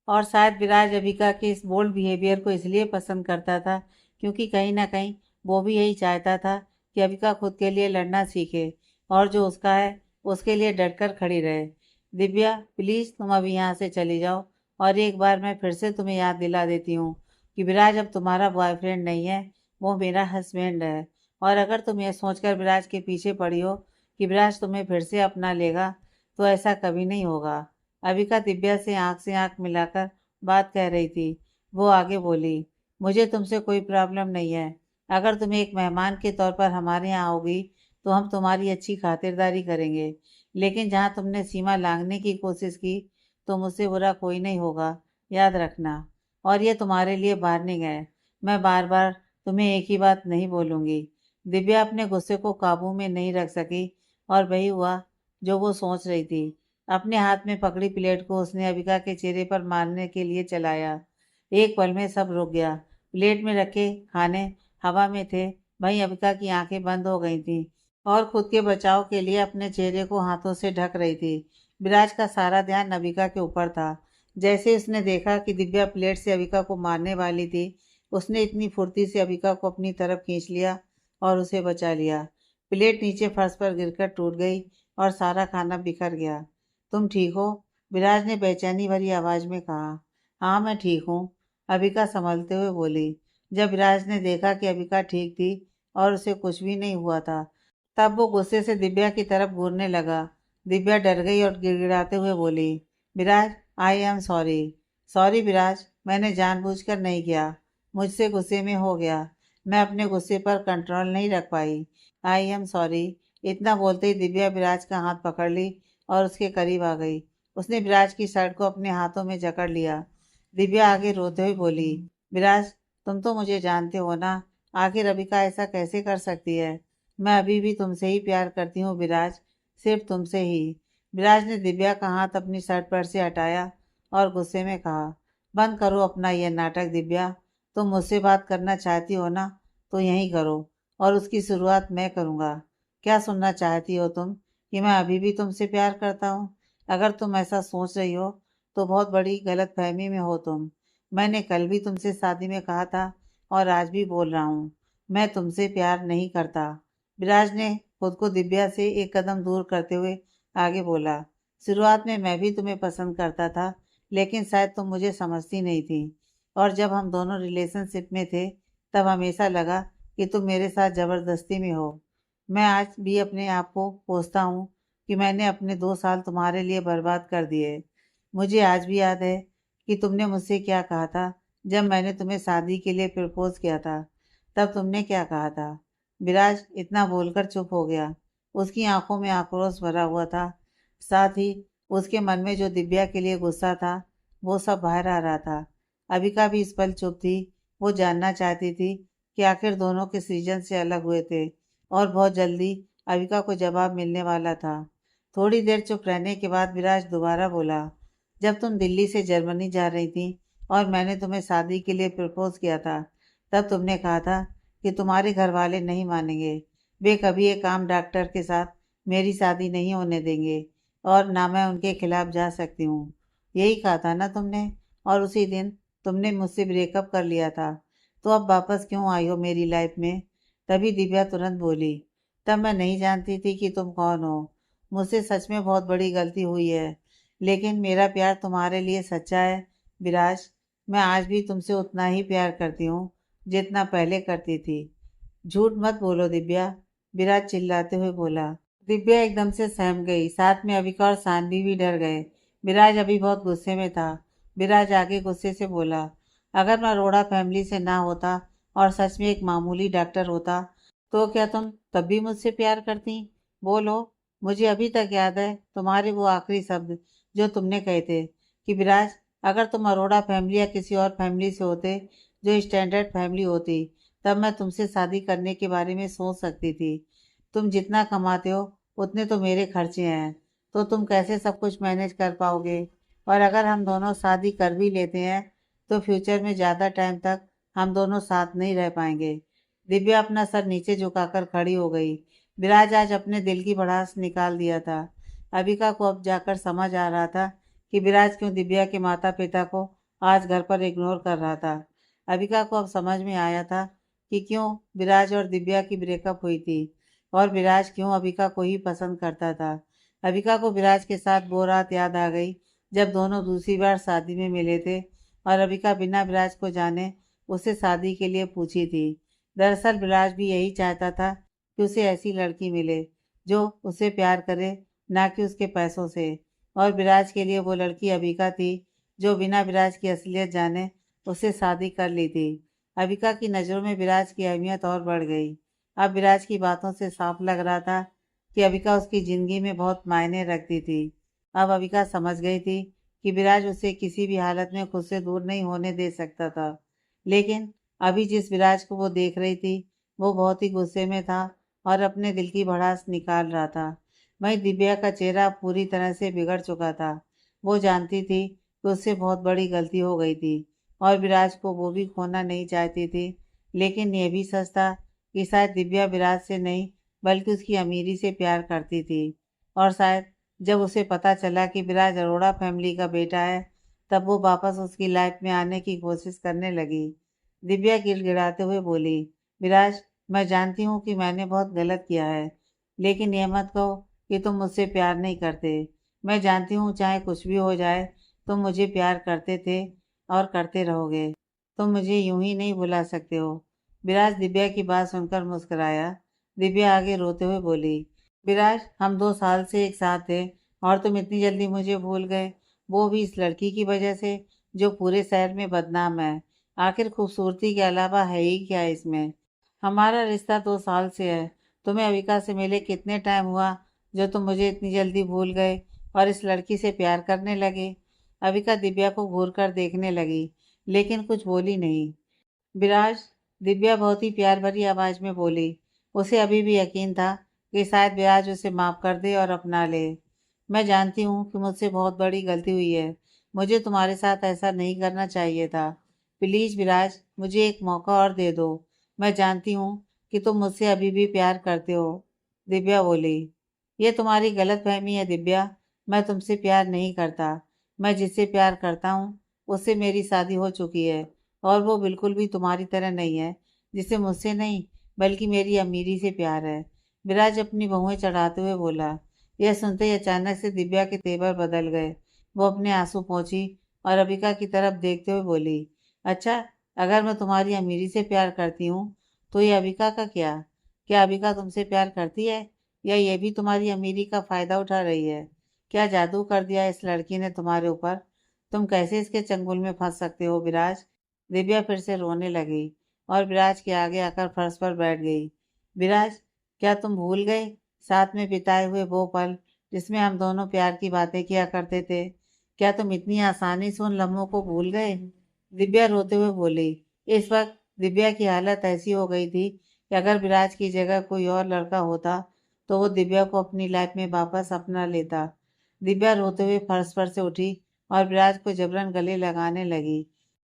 और शायद विराज अविका के इस बोल्ड बिहेवियर को इसलिए पसंद करता था क्योंकि कहीं ना कहीं वो भी यही चाहता था कि अविका खुद के लिए लड़ना सीखे और जो उसका है उसके लिए डटकर खड़ी रहे। दिव्या, प्लीज़ तुम अभी यहाँ से चली जाओ। और एक बार मैं फिर से तुम्हें याद दिला देती हूँ कि विराज अब तुम्हारा बॉयफ्रेंड नहीं है, वो मेरा हस्बैंड है। और अगर तुम ये सोचकर विराज के पीछे पड़ी हो कि विराज तुम्हें फिर से अपना लेगा, तो ऐसा कभी नहीं होगा। अविका दिव्या से आंख मिलाकर बात कह रही थी। वो आगे बोली, मुझे तुमसे कोई प्रॉब्लम नहीं है। अगर तुम एक मेहमान के तौर पर हमारे यहाँ आओगी तो हम तुम्हारी अच्छी खातिरदारी करेंगे। लेकिन जहाँ तुमने सीमा लांघने की कोशिश की तो मुझसे बुरा कोई नहीं होगा, याद रखना। और ये तुम्हारे लिए वार्निंग है। मैं बार बार तुम्हें एक ही बात नहीं बोलूँगी। दिव्या अपने गुस्से को काबू में नहीं रख सकी और वही हुआ जो वो सोच रही थी। अपने हाथ में पकड़ी प्लेट को उसने अविका के चेहरे पर मारने के लिए चलाया। एक पल में सब रुक गया। प्लेट में रखे खाने हवा में थे। वहीं अविका की आंखें बंद हो गई थीं और खुद के बचाव के लिए अपने चेहरे को हाथों से ढक रही थी। विराज का सारा ध्यान अविका के ऊपर था। जैसे उसने देखा कि दिव्या प्लेट से अविका को मारने वाली थी, उसने इतनी फुर्ती से अविका को अपनी तरफ खींच लिया और उसे बचा लिया। प्लेट नीचे फर्श पर गिरकर टूट गई और सारा खाना बिखर गया। तुम ठीक हो? विराज ने बेचैनी भरी आवाज में कहा। हाँ, मैं ठीक हूँ, अबिका संभलते हुए बोली। जब विराज ने देखा कि अबिका ठीक थी और उसे कुछ भी नहीं हुआ था, तब वो गुस्से से दिव्या की तरफ घूरने लगा। दिव्या डर गई और गिड़गिड़ाते हुए बोली, विराज, आई एम सॉरी। सॉरी विराज, मैंने जानबूझकर नहीं किया, मुझसे गुस्से में हो गया। मैं अपने गुस्से पर कंट्रोल नहीं रख पाई। I am sorry. इतना बोलते ही दिव्या विराज का हाथ पकड़ ली और उसके करीब आ गई। उसने विराज की शर्ट को अपने हाथों में जकड़ लिया। दिव्या आगे रोते हुए बोली, विराज, तुम तो मुझे जानते हो ना, आखिर अबिका ऐसा कैसे कर सकती है? मैं अभी भी तुमसे ही प्यार करती हूँ विराज, सिर्फ तुमसे ही। विराज ने दिव्या का हाथ अपनी शर्ट पर से हटाया और गुस्से में कहा, बंद करो अपना यह नाटक दिव्या। तुम मुझसे बात करना चाहती हो ना, तो यहीं करो और उसकी शुरुआत मैं करूँगा। क्या सुनना चाहती हो तुम, कि मैं अभी भी तुमसे प्यार करता हूँ? अगर तुम ऐसा सोच रही हो तो बहुत बड़ी गलतफहमी में हो तुम। मैंने कल भी तुमसे शादी में कहा था और आज भी बोल रहा हूँ, मैं तुमसे प्यार नहीं करता। विराज ने खुद को दिव्या से एक कदम दूर करते हुए आगे बोला, शुरुआत में मैं भी तुम्हें पसंद करता था, लेकिन शायद तुम मुझे समझती नहीं थी। और जब हम दोनों रिलेशनशिप में थे, तब हमेशा लगा कि तुम मेरे साथ ज़बरदस्ती में हो। मैं आज भी अपने आप को कोसता हूँ कि मैंने अपने 2 साल तुम्हारे लिए बर्बाद कर दिए। मुझे आज भी याद है कि तुमने मुझसे क्या कहा था जब मैंने तुम्हें शादी के लिए प्रपोज किया था। तब तुमने क्या कहा था? विराज इतना बोलकर चुप हो गया। उसकी आंखों में आक्रोश भरा हुआ था। साथ ही उसके मन में जो दिव्या के लिए गुस्सा था, वो सब बाहर आ रहा था। अबिका भी इस पल चुप थी। वो जानना चाहती थी कि आखिर दोनों किस रीजन से अलग हुए थे और बहुत जल्दी अविका को जवाब मिलने वाला था। थोड़ी देर चुप रहने के बाद विराज दोबारा बोला, जब तुम दिल्ली से जर्मनी जा रही थी और मैंने तुम्हें शादी के लिए प्रपोज किया था, तब तुमने कहा था कि तुम्हारे घर वाले नहीं मानेंगे। वे कभी एक आम डॉक्टर के साथ मेरी शादी नहीं होने देंगे और ना मैं उनके खिलाफ जा सकती हूँ। यही कहा था ना तुमने? और उसी दिन तुमने मुझसे ब्रेकअप कर लिया था। तो अब वापस क्यों आई हो मेरी लाइफ में? तभी दिव्या तुरंत बोली, तब मैं नहीं जानती थी कि तुम कौन हो। मुझसे सच में बहुत बड़ी गलती हुई है, लेकिन मेरा प्यार तुम्हारे लिए सच्चा है विराज, मैं आज भी तुमसे उतना ही प्यार करती हूँ जितना पहले करती थी। झूठ मत बोलो दिव्या, विराज चिल्लाते हुए बोला। दिव्या एकदम से सहम गई, साथ में अविका और सानवी भी डर गए। विराज अभी बहुत गुस्से में था। विराज आगे गुस्से से बोला, अगर मैं अरोड़ा फैमिली से ना होता और सच में एक मामूली डॉक्टर होता तो क्या तुम तब भी मुझसे प्यार करती? बोलो। मुझे अभी तक याद है तुम्हारे वो आखिरी शब्द जो तुमने कहे थे कि विराज, अगर तुम अरोड़ा फैमिली या किसी और फैमिली से होते जो स्टैंडर्ड फैमिली होती, तब मैं तुमसे शादी करने के बारे में सोच सकती थी। तुम जितना कमाते हो उतने तो मेरे खर्चे हैं, तो तुम कैसे सब कुछ मैनेज कर पाओगे? और अगर हम दोनों शादी कर भी लेते हैं तो फ्यूचर में ज़्यादा टाइम तक हम दोनों साथ नहीं रह पाएंगे। दिव्या अपना सर नीचे झुकाकर खड़ी हो गई। विराज आज अपने दिल की भड़ास निकाल दिया था। अबिका को अब जाकर समझ आ रहा था कि विराज क्यों दिव्या के माता पिता को आज घर पर इग्नोर कर रहा था। अबिका को अब समझ में आया था कि क्यों विराज और दिव्या की ब्रेकअप हुई थी और विराज क्यों अबिका को ही पसंद करता था। अबिका को विराज के साथ वो रात याद आ गई जब दोनों दूसरी बार शादी में मिले थे और अबिका बिना विराज को जाने उसे शादी के लिए पूछी थी। दरअसल विराज भी यही चाहता था कि उसे ऐसी लड़की मिले जो उसे प्यार करे, ना कि उसके पैसों से। और विराज के लिए वो लड़की अबिका थी जो बिना विराज की असलियत जाने उससे शादी कर ली थी। अबिका की नज़रों में विराज की अहमियत और बढ़ गई। अब विराज की बातों से साफ लग रहा था कि अबिका उसकी ज़िंदगी में बहुत मायने रखती थी। अब अबिका समझ गई थी कि विराज उसे किसी भी हालत में खुद से दूर नहीं होने दे सकता था। लेकिन अभी जिस विराज को वो देख रही थी वो बहुत ही गुस्से में था और अपने दिल की भड़ास निकाल रहा था। वहीं दिव्या का चेहरा पूरी तरह से बिगड़ चुका था। वो जानती थी कि उससे बहुत बड़ी गलती हो गई थी और विराज को वो भी खोना नहीं चाहती थी। लेकिन ये भी सच था कि शायद दिव्या विराज से नहीं बल्कि उसकी अमीरी से प्यार करती थी। और शायद जब उसे पता चला कि विराज अरोड़ा फैमिली का बेटा है तब वो वापस उसकी लाइफ में आने की कोशिश करने लगी। दिव्या गिड़गिड़ाते हुए बोली, विराज, मैं जानती हूँ कि मैंने बहुत गलत किया है, लेकिन ये मत कहो कि तुम मुझसे प्यार नहीं करते। मैं जानती हूँ चाहे कुछ भी हो जाए तुम मुझे प्यार करते थे और करते रहोगे। तुम मुझे यूं ही नहीं भुला सकते हो। विराज दिव्या की बात सुनकर मुस्कुराया। दिव्या आगे रोते हुए बोली, विराज, हम 2 साल से एक साथ थे और तुम इतनी जल्दी मुझे भूल गए, वो भी इस लड़की की वजह से जो पूरे शहर में बदनाम है। आखिर खूबसूरती के अलावा है ही क्या इसमें? हमारा रिश्ता 2 साल से है। तुम्हें अविका से मिले कितने टाइम हुआ जो तुम मुझे इतनी जल्दी भूल गए और इस लड़की से प्यार करने लगे? अविका दिव्या को घूर कर देखने लगी लेकिन कुछ बोली नहीं। विराज, दिव्या बहुत ही प्यार भरी आवाज में बोली। उसे अभी भी यकीन था कि शायद विराज उसे माफ कर दे और अपना ले। मैं जानती हूँ कि मुझसे बहुत बड़ी गलती हुई है। मुझे तुम्हारे साथ ऐसा नहीं करना चाहिए था। प्लीज विराज, मुझे एक मौका और दे दो। मैं जानती हूँ कि तुम मुझसे अभी भी प्यार करते हो। दिव्या बोली, ये तुम्हारी गलत फहमी है दिव्या। मैं तुमसे प्यार नहीं करता। मैं जिससे प्यार करता हूँ उससे मेरी शादी हो चुकी है और वो बिल्कुल भी तुम्हारी तरह नहीं है जिसे मुझसे नहीं बल्कि मेरी अमीरी से प्यार है। विराज अपनी बहुएं चढ़ाते हुए बोला। यह सुनते ही अचानक से दिव्या के तेवर बदल गए। वो अपने आंसू पोंछी और अबिका की तरफ देखते हुए बोली, अच्छा, अगर मैं तुम्हारी अमीरी से प्यार करती हूँ तो ये अबिका का क्या? क्या अबिका तुमसे प्यार करती है या ये भी तुम्हारी अमीरी का फायदा उठा रही है? क्या जादू कर दिया इस लड़की ने तुम्हारे ऊपर? तुम कैसे इसके चंगुल में फंस सकते हो विराज? दिव्या फिर से रोने लगी और विराज के आगे आकर फर्श पर बैठ गई। विराज, क्या तुम भूल गए साथ में बिताए हुए वो पल जिसमें हम दोनों प्यार की बातें किया करते थे? क्या तुम इतनी आसानी से उन लम्हों को भूल गए? दिव्या रोते हुए बोली। इस वक्त दिव्या की हालत ऐसी हो गई थी कि अगर विराज की जगह कोई और लड़का होता तो वो दिव्या को अपनी लाइफ में वापस अपना लेता। दिव्या रोते हुए फर्श पर से उठी और विराज को जबरन गले लगाने लगी।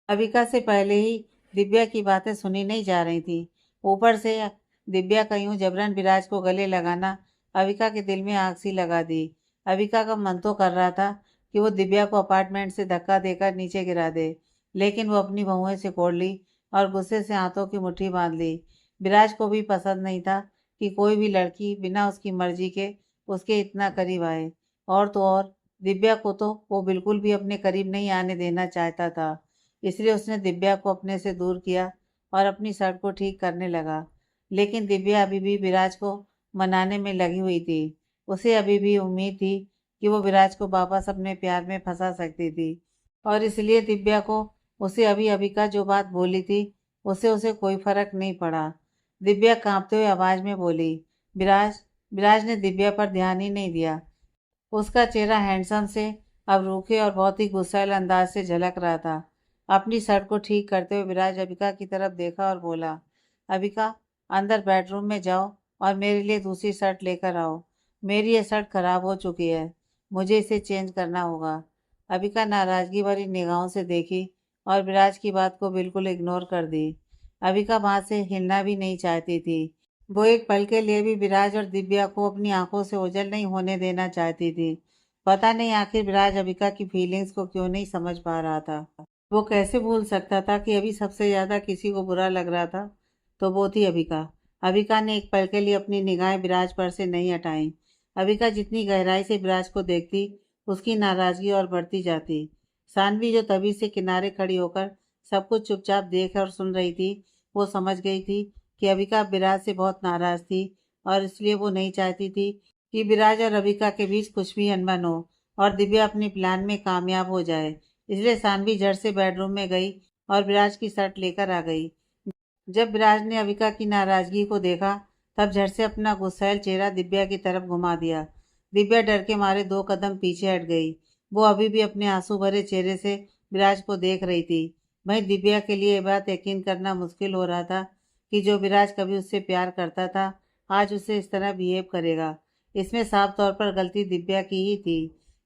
अविका से पहले ही दिव्या की बातें सुनी नहीं जा रही थी। ऊपर से दिव्या का यूं जबरन विराज को गले लगाना अविका के दिल में आग सी लगा दी। अविका का मन तो कर रहा था कि वो दिव्या को अपार्टमेंट से धक्का देकर नीचे गिरा दे, लेकिन वो अपनी बहुएं से कोड़ ली और गुस्से से हाथों की मुट्ठी बांध ली। विराज को भी पसंद नहीं था कि कोई भी लड़की बिना उसकी मर्जी के उसके इतना करीब आए। और तो और दिव्या को तो वो बिल्कुल भी अपने करीब नहीं आने देना चाहता था। इसलिए उसने दिव्या को अपने से दूर किया और अपनी शर्ट को ठीक करने लगा। लेकिन दिव्या अभी भी विराज को मनाने में लगी हुई थी। उसे अभी भी उम्मीद थी कि वो विराज को वापस अपने प्यार में फंसा सकती थी, और इसलिए दिव्या को उसे अभी अबिका जो बात बोली थी उससे उसे कोई फर्क नहीं पड़ा। दिव्या कांपते हुए आवाज में बोली, विराज। विराज ने दिव्या पर ध्यान ही नहीं दिया। उसका चेहरा हैंडसम से अब रूखे और बहुत ही गुस्सैल अंदाज से झलक रहा था। अपनी शर्ट को ठीक करते हुए विराज अबिका की तरफ देखा और बोला, अबिका, अंदर बेडरूम में जाओ और मेरे लिए दूसरी शर्ट लेकर आओ। मेरी ये शर्ट खराब हो चुकी है, मुझे इसे चेंज करना होगा। अबिका नाराजगी भरी निगाहों से देखी और विराज की बात को बिल्कुल इग्नोर कर दी। अबिका वहां से हिलना भी नहीं चाहती थी। वो एक पल के लिए भी विराज और दिव्या को अपनी आंखों से ओझल नहीं होने देना चाहती थी। पता नहीं आखिर विराज अबिका की फीलिंग्स को क्यों नहीं समझ पा रहा था। वो कैसे भूल सकता था कि अभी सबसे ज्यादा किसी को बुरा लग रहा था तो वो थी अबिका। अबिका ने एक पल के लिए अपनी निगाहें विराज पर से नहीं हटाई। अबिका जितनी गहराई से विराज को देखती, उसकी नाराजगी और बढ़ती जाती। सानवी जो तभी से किनारे खड़ी होकर सब कुछ चुपचाप देख और सुन रही थी, वो समझ गई थी कि अबिका विराज से बहुत नाराज थी, और इसलिए वो नहीं चाहती थी कि विराज और अबिका के बीच कुछ भी अनबन हो और दिव्या अपने प्लान में कामयाब हो जाए। इसलिए सानवी झट से बेडरूम में गई और विराज की शर्ट लेकर आ गई। जब विराज ने अविका की नाराजगी को देखा, तब झट से अपना गुस्सैल चेहरा दिव्या की तरफ घुमा दिया। दिव्या डर के मारे 2 कदम पीछे हट गई। वो अभी भी अपने आंसू भरे चेहरे से विराज को देख रही थी। वहीं दिव्या के लिए ये बात यकीन करना मुश्किल हो रहा था कि जो विराज कभी उससे प्यार करता था, आज उससे इस तरह बिहेव करेगा। इसमें साफ तौर पर गलती दिव्या की ही थी।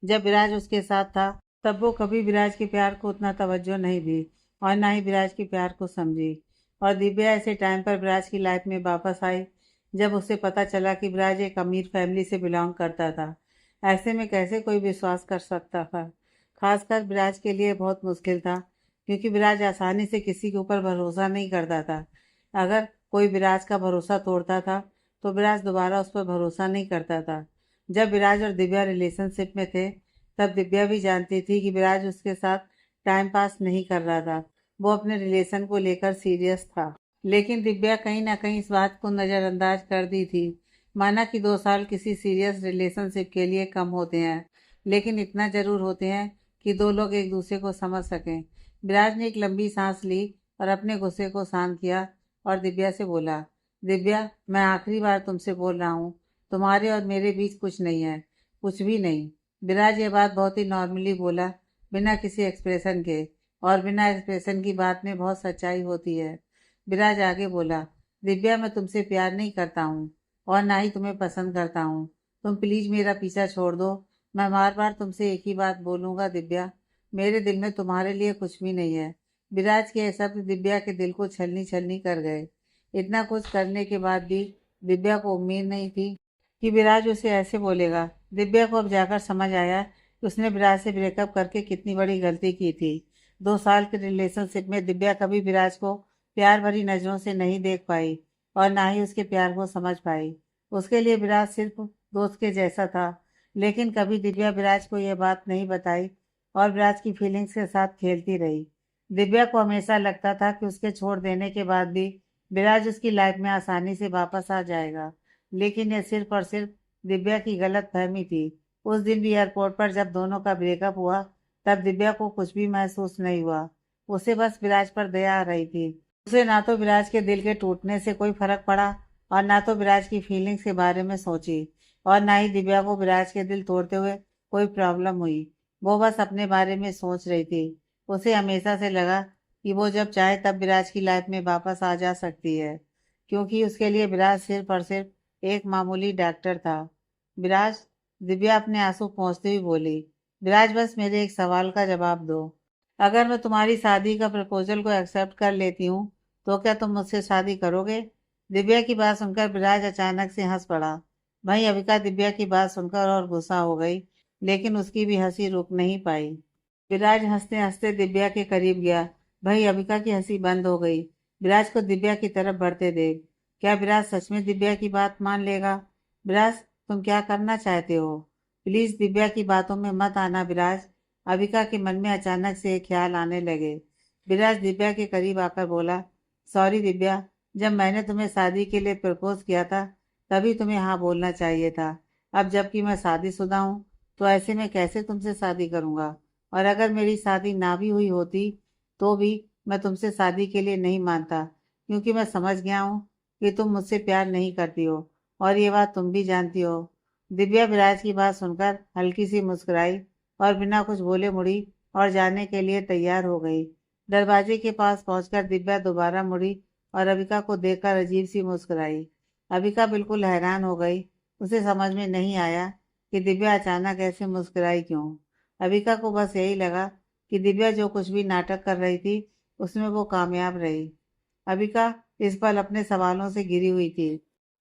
जब विराज उसके साथ था, तब वो कभी विराज के प्यार को उतना तवज्जो नहीं दी और ना ही विराज के प्यार को समझी। और दिव्या ऐसे टाइम पर विराज की लाइफ में वापस आई जब उसे पता चला कि विराज एक अमीर फैमिली से बिलोंग करता था। ऐसे में कैसे कोई विश्वास कर सकता था। खासकर विराज के लिए बहुत मुश्किल था, क्योंकि विराज आसानी से किसी के ऊपर भरोसा नहीं करता था। अगर कोई विराज का भरोसा तोड़ता था तो विराज दोबारा उस पर भरोसा नहीं करता था। जब विराज और दिव्या रिलेशनशिप में थे, तब दिव्या भी जानती थी कि विराज उसके साथ टाइम पास नहीं कर रहा था, वो अपने रिलेशन को लेकर सीरियस था। लेकिन दिव्या कहीं ना कहीं इस बात को नज़रअंदाज कर दी थी। माना कि 2 साल किसी सीरियस रिलेशनशिप के लिए कम होते हैं, लेकिन इतना जरूर होते हैं कि दो लोग एक दूसरे को समझ सकें। विराज ने एक लंबी सांस ली और अपने गुस्से को शांत किया और दिव्या से बोला, दिव्या, मैं आखिरी बार तुमसे बोल रहा हूँ, तुम्हारे और मेरे बीच कुछ नहीं है, कुछ भी नहीं। विराज ये बात बहुत ही नॉर्मली बोला, बिना किसी एक्सप्रेशन के, और बिना एक्सप्रेशन की बात में बहुत सच्चाई होती है। विराज आगे बोला, दिव्या, मैं तुमसे प्यार नहीं करता हूँ और ना ही तुम्हें पसंद करता हूँ। तुम प्लीज मेरा पीछा छोड़ दो। मैं बार बार तुमसे एक ही बात बोलूंगा दिव्या, मेरे दिल में तुम्हारे लिए कुछ भी नहीं है। विराज के ये शब्द दिव्या के दिल को छलनी छलनी कर गए। इतना कुछ करने के बाद भी दिव्या को उम्मीद नहीं थी कि विराज उसे ऐसे बोलेगा। दिव्या को अब जाकर समझ आया कि उसने विराज से ब्रेकअप करके कितनी बड़ी गलती की थी। 2 साल के रिलेशनशिप में दिव्या कभी विराज को प्यार भरी नज़रों से नहीं देख पाई और ना ही उसके प्यार को समझ पाई। उसके लिए विराज सिर्फ दोस्त के जैसा था। लेकिन कभी दिव्या विराज को यह बात नहीं बताई और विराज की फीलिंग्स के साथ खेलती रही। दिव्या को हमेशा लगता था कि उसके छोड़ देने के बाद भी विराज उसकी लाइफ में आसानी से वापस आ जाएगा। लेकिन यह सिर्फ और सिर्फ दिव्या की गलत फहमी थी। उस दिन भी एयरपोर्ट पर जब दोनों का ब्रेकअप हुआ, तब दिव्या को कुछ भी महसूस नहीं हुआ। उसे बस विराज पर दया आ रही थी। उसे ना तो विराज के दिल के टूटने से कोई फर्क पड़ा और ना तो विराज की फीलिंग्स के बारे में सोची, और ना ही दिव्या को विराज के दिल तोड़ते हुए कोई प्रॉब्लम हुई। वो बस अपने बारे में सोच रही थी। उसे हमेशा से लगा कि वो जब चाहे तब विराज की लाइफ में वापस आ जा सकती है, क्योंकि उसके लिए विराज सिर्फ और सिर्फ एक मामूली डॉक्टर था। विराज, दिव्या अपने आंसू पोंछते हुए बोली, विराज, बस मेरे एक सवाल का जवाब दो। अगर मैं तुम्हारी शादी का प्रपोजल को एक्सेप्ट कर लेती हूँ, तो क्या तुम मुझसे शादी करोगे? दिव्या की बात सुनकर विराज अचानक से हंस पड़ा। वहीं अविका दिव्या की बात सुनकर और गुस्सा हो गई, लेकिन उसकी भी हंसी रुक नहीं पाई। विराज हंसते हंसते दिव्या के करीब गया। वहीं अविका की हंसी बंद हो गई। विराज को दिव्या की तरफ बढ़ते देख, क्या विराज सच में दिव्या की बात मान लेगा? विराज, तुम क्या करना चाहते हो? प्लीज दिव्या की बातों में मत आना विराज। अविका के मन में अचानक से एक ख्याल आने लगे। विराज दिव्या के करीब आकर बोला, सॉरी दिव्या, जब मैंने तुम्हें शादी के लिए प्रपोज किया था तभी तुम्हें हाँ बोलना चाहिए था। अब जबकि मैं शादीशुदा हूँ तो ऐसे में कैसे तुमसे शादी करूँगा। और अगर मेरी शादी ना भी हुई होती तो भी मैं तुमसे शादी के लिए नहीं मानता, क्योंकि मैं समझ गया हूँ कि तुम मुझसे प्यार नहीं करती हो और ये बात तुम भी जानती हो। दिव्या विराज की बात सुनकर हल्की सी मुस्कुराई और बिना कुछ बोले मुड़ी और जाने के लिए तैयार हो गई। दरवाजे के पास पहुंचकर दिव्या दोबारा मुड़ी और अविका को देखकर अजीब सी मुस्कुराई। अविका बिल्कुल हैरान हो गई। उसे समझ में नहीं आया कि दिव्या अचानक ऐसे मुस्कुराई क्यों। अविका को बस यही लगा कि दिव्या जो कुछ भी नाटक कर रही थी उसमें वो कामयाब रही। अविका इस पल अपने सवालों से घिरी हुई थी।